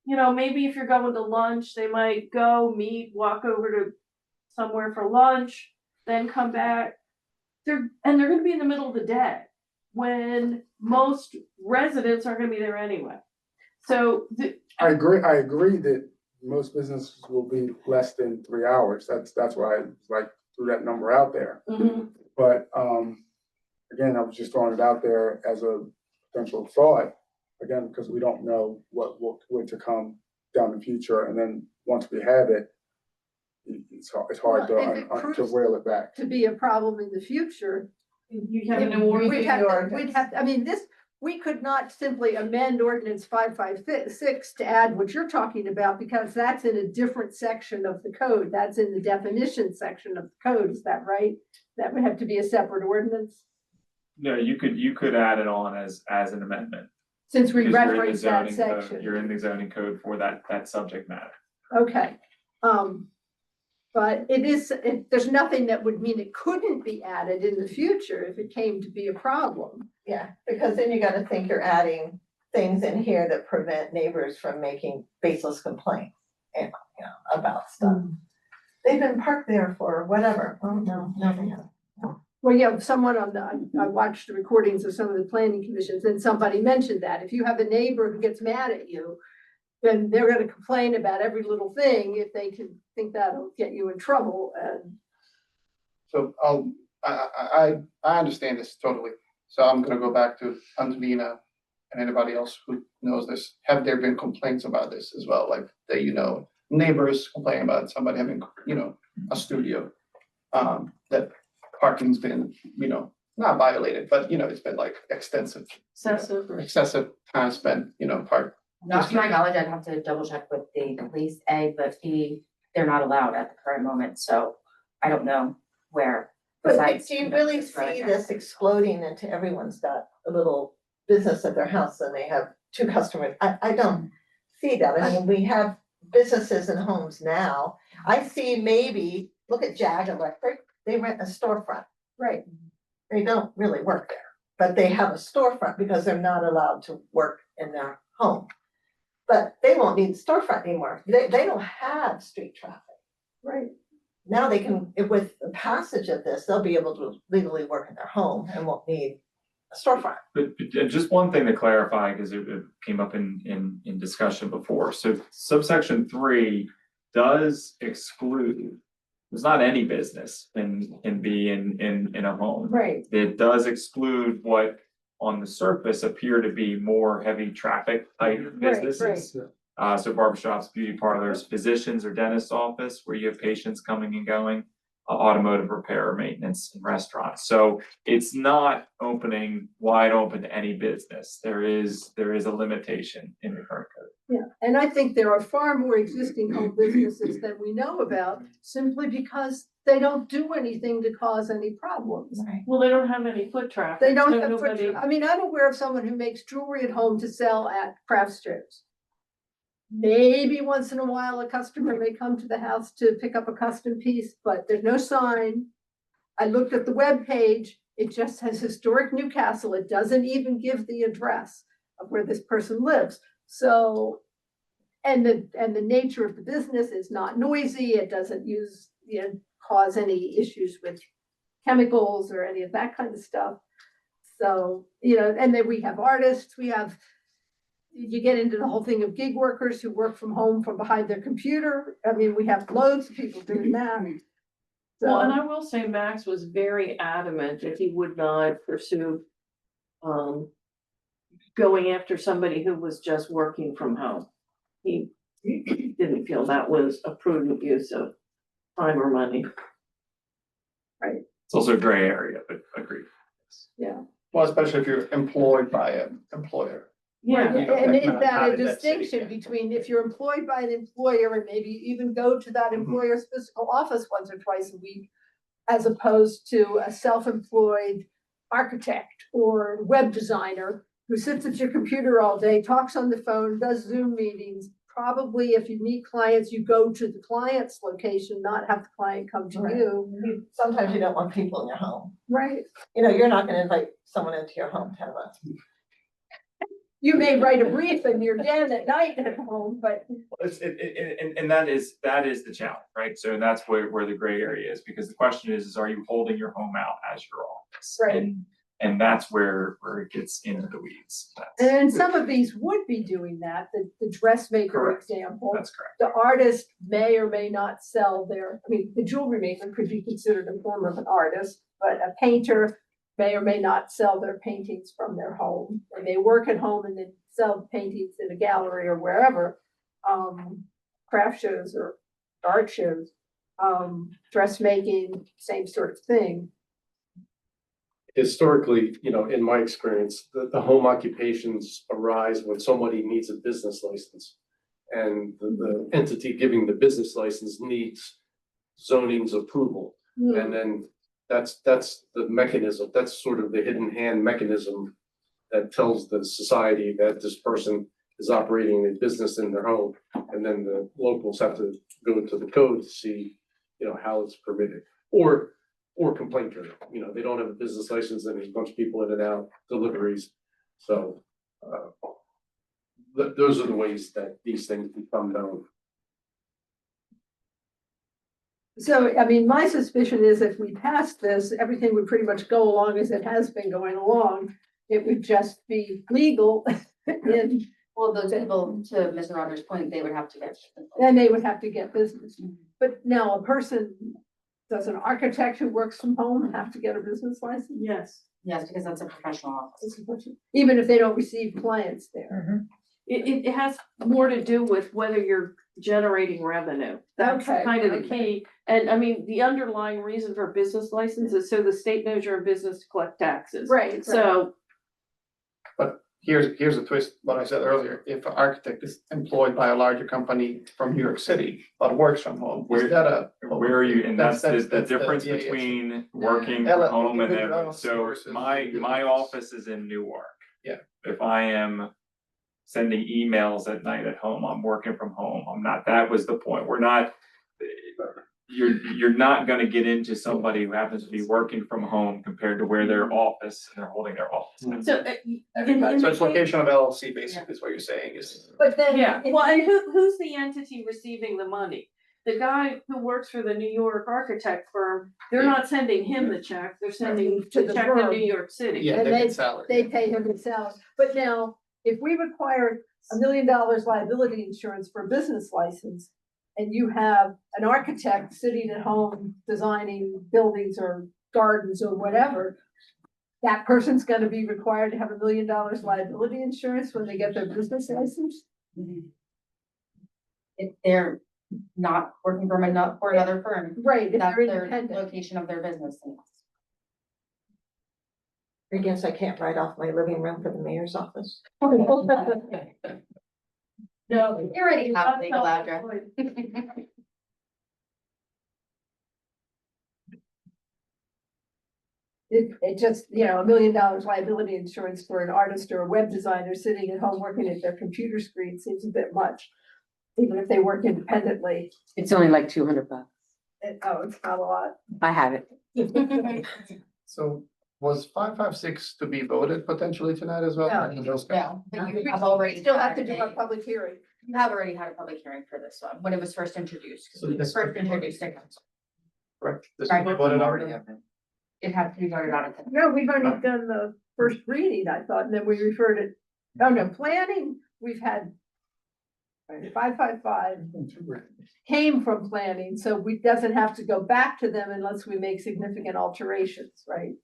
Maybe if you're going to lunch, they might go meet, walk over to somewhere for lunch, then come back. They're gonna be in the middle of the day when most residents are gonna be there anyway. So I agree that most businesses will be less than 3 hours. That's why I threw that number out there. Mhm. But, again, I was just throwing it out there as a potential thought, again, because we don't know what to come down the future. And then once we have it, it's hard Well, if it to proves reel it back. to be a problem in the future. You have no more. We'd have, I mean, we could not simply amend ordinance 556 to add what you're talking about, because that's in a different section of the code. That's in the definition section of the code. Is that right? That would have to be a separate ordinance, No, you could add it on as an amendment. since we Because you're in the referenced that zoning code- section. You're in the zoning code for that subject matter. Okay, but there's nothing that would mean it couldn't be added in the future if it came to be a problem. Yeah, because then you gotta think you're adding things in here that prevent neighbors from making baseless complaints and, about stuff. They've been parked there for whatever. Oh, no, they haven't. Well, yeah, someone I watched the recordings of some of the planning commissions, and somebody mentioned that if you have a neighbor who gets mad at you, then they're gonna complain about every little thing if they can think that'll get you in trouble. And So I understand this totally. So I'm gonna go back to Angelina and anybody else who knows this. Have there been complaints about this as well? Like that, neighbors complaining about somebody having, a studio. That parking's been, not violated, but it's been like extensive. Excessive time spent, parked. Not to my knowledge, I'd have to double check with the police, but they're not allowed at the current moment, so I don't know where. But besides, do you really see this exploding into everyone's got a little business at their house and they have 2 customers? I don't see that. I mean, we have businesses and homes now. I see maybe, look at Jag Electric. they rent a storefront. Right. They don't really work there, but they have a storefront because they're not allowed to work in their home. But they won't need the storefront anymore. They don't have street traffic. Right. Now they can, with the passage of this, they'll be able to legally work in their home and won't need a storefront. But just one thing to clarify, because it came up in discussion before. So subsection 3 does exclude, there's not any business can be in a home. Right. It does exclude what on the surface appear to be more heavy traffic type businesses. So barbershops, beauty parlors, physicians or dentist office where you have patients coming and going, automotive repair, maintenance, and restaurants. So it's not opening wide open to any business. There is a limitation in the current code. Yeah, and I think there are far more existing home businesses than we know about, simply because they don't do anything to cause any problems. Well, they don't have any foot traffic. They don't so have, nobody- I mean, I'm aware of someone who makes jewelry at home to sell at craft stores. Maybe once in a while, a customer may come to the house to pick up a custom piece, but there's no sign. I looked at the web page. It just says historic Newcastle. It doesn't even give the address of where this person lives. So, and the nature of the business is not noisy. It doesn't cause any issues with chemicals or any of that kind of stuff. So, and then we have artists, you get into the whole thing of gig workers who work from home from behind their computer. I mean, we have loads of people doing that. Well, and I will say Max was very adamant that he would not pursue going after somebody who was just working from home. He didn't feel that was a prudent use of time or money. Right. It's also a gray area, but agreed. Yeah. Well, especially if you're employed by an employer. Yeah. You know, And like is not that a in that city, distinction yeah. between if you're employed by an employer and maybe even go to that employer's physical office once or twice a week, as opposed to a self-employed architect or web designer who sits at your computer all day, talks on the phone, does Zoom meetings. Probably if you meet clients, you go to the client's location, not have the client come to Right. you. Sometimes you don't want people in your home. Right. You're not gonna invite someone into your home to have a. You may write a brief in your den at night at home, but And that is the challenge, right? So that's where the gray area is, because the question is are you holding your home out as your office? Right. And that's where it gets into the weeds. and some of these would be doing that, the dressmaker Correct. example. That's correct. The artist may or may not sell the jewelry maker could be considered a form of an artist, but a painter may or may not sell their paintings from their home. They may work at home and then sell paintings in a gallery or wherever, craft shows or art shows, dressmaking, same sort of thing. Historically, in my experience, the home occupations arise when somebody needs a business license. And the entity giving the business license needs zoning's approval. And then that's the mechanism, that's sort of the hidden hand mechanism that tells the society that this person is operating a business in their home. And then the locals have to go to the code to see, how it's permitted. Or complaint driven, they don't have a business license and there's a bunch of people in and out, deliveries. So those are the ways that these things become known. So, my suspicion is if we pass this, everything would pretty much go along as it has been going along. It would just be legal and Well, those people, to Mr. Rogers' point, they would have to get. then they would have to get business. But now does an architect who works from home have to get a business license? Yes. Yes, because that's a professional office. Even if they don't receive clients there. It has more to do with whether you're generating revenue. That's Okay, kind of the okay. key. And the underlying reason for a business license is so the state knows you're in business to collect taxes. Right. So, But here's a twist, what I said earlier, if an architect is employed by a larger company from New York City, but works from home, is that Where are you, and that's the that's difference yeah, yeah. between working Yeah. from home and then, LLC so versus my individual. office is in Newark. Yeah. If I am sending emails at night at home, I'm working from home, that was the point, we're not, you're not gonna get into somebody who happens to be working from home compared to where their office, and they're holding their office. So, So it's location of LLC basically is what you're saying is. But then. yeah, well, and who's the entity receiving the money? The guy who works for the New York architect firm, they're not sending him the check, they're sending To the the check to firm. New York City. Yeah, And they they, get salary. they pay him his salary. But now, if we require $1 million liability insurance for a business license, and you have an architect sitting at home designing buildings or gardens or whatever, that person's gonna be required to have $1 million liability insurance when they get their business license? If they're not working for another firm, Right, if that's they're their independent. location of their business. I guess I can't write off my living room for the mayor's office. No. You already have legal address. It just, $1 million liability insurance for an artist or a web designer sitting at home working at their computer screen seems a bit much. Even if they work independently, It's only like $200. it's not a lot. I have it. So was 556 to be voted potentially tonight as well? No. No, but you We have already. still have to do had a public hearing. You have already had a public hearing for this one, when it was first introduced, So because it was this- first introduced to council. Correct. This Right. will be voted already. It had to be voted on. No, we've only done the first reading, I thought, and then we referred it, planning, we've had 555 came from planning, so we doesn't have to go back to them unless we make significant alterations, right?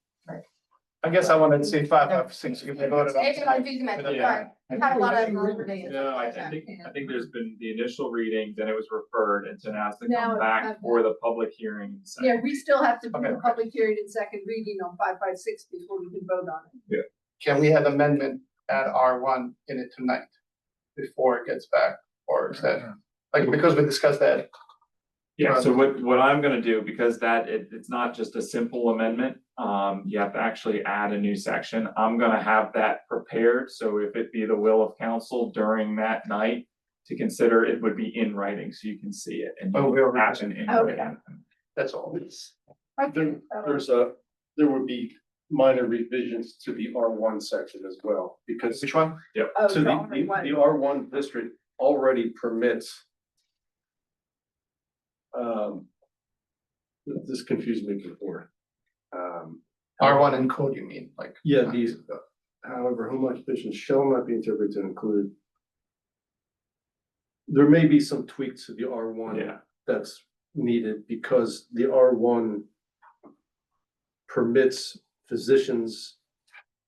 I guess I wanted to see 556 if they voted on. Maybe I'm confusing myself, Yeah. sorry. I've had a lot of. No, I think there's been the initial reading, then it was referred, and so now it's to Now come it's back have for the public hearing. Yeah, we still have to do Okay. the public hearing and second reading on 556 before we can vote on it. Can we have amendment at R1 in it tonight before it gets back? Or is that, like, because we discussed that. Yeah, so what I'm gonna do, because it's not just a simple amendment, you have to actually add a new section. I'm gonna have that prepared, so if it be the will of council during that night to consider, it would be in writing, so you can see it and Oh, you we'll can action in Okay. writing. That's all. There would be minor revisions to the R1 section as well, because. Which one? Oh, So the R1 district already permits. This confused me before. R1 and code, you mean, like? Yeah, these, however, home occupations shall not be interpreted to include. There may be some tweaks to the R1. Yeah. That's needed because the R1 permits physicians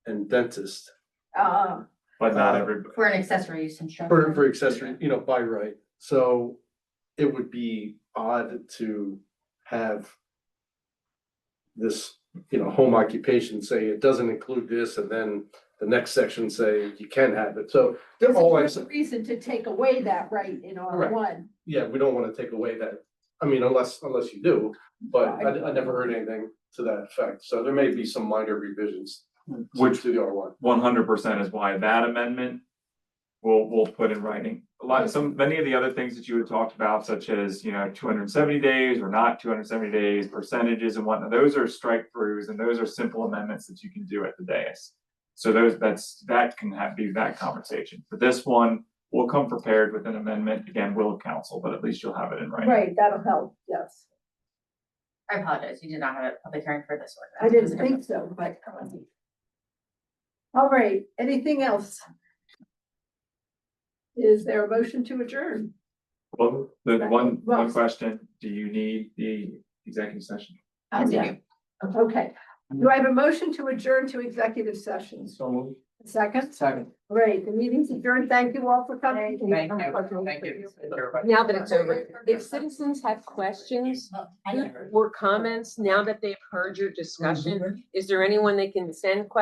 and dentists But not everybody. For an accessory use in structure. for accessory, by right. So it would be odd to have this, home occupation say it doesn't include this, and then the next section say you can have it. So they're There's always, a reason to take away that right in R1. yeah, we don't want to take away that. I mean, unless you do, but I never heard anything to that effect. So there may be some minor revisions Which to the R1. 100% is why that amendment we'll put in writing. Many of the other things that you had talked about, such as, 270 days or not 270 days, percentages and whatnot, those are strike throughs and those are simple amendments that you can do at the dais. So that can be that conversation. For this one, we'll come prepared with an amendment, again, will of council, but at least you'll have it in writing. Right, that'll help, yes. I apologize, you did not have a public hearing for this one. I didn't think so, but. All right, anything else? Is there a motion to adjourn? Well, the one Well- question, do you need the executive session? Yeah. Okay, do I have a motion to adjourn to executive session? So Second? Second. Great, the meeting's adjourned. Thank you all for coming. Thank you. Thank you. Now that it's over, if citizens have questions or comments, now that they've heard your discussion, is there anyone they can send questions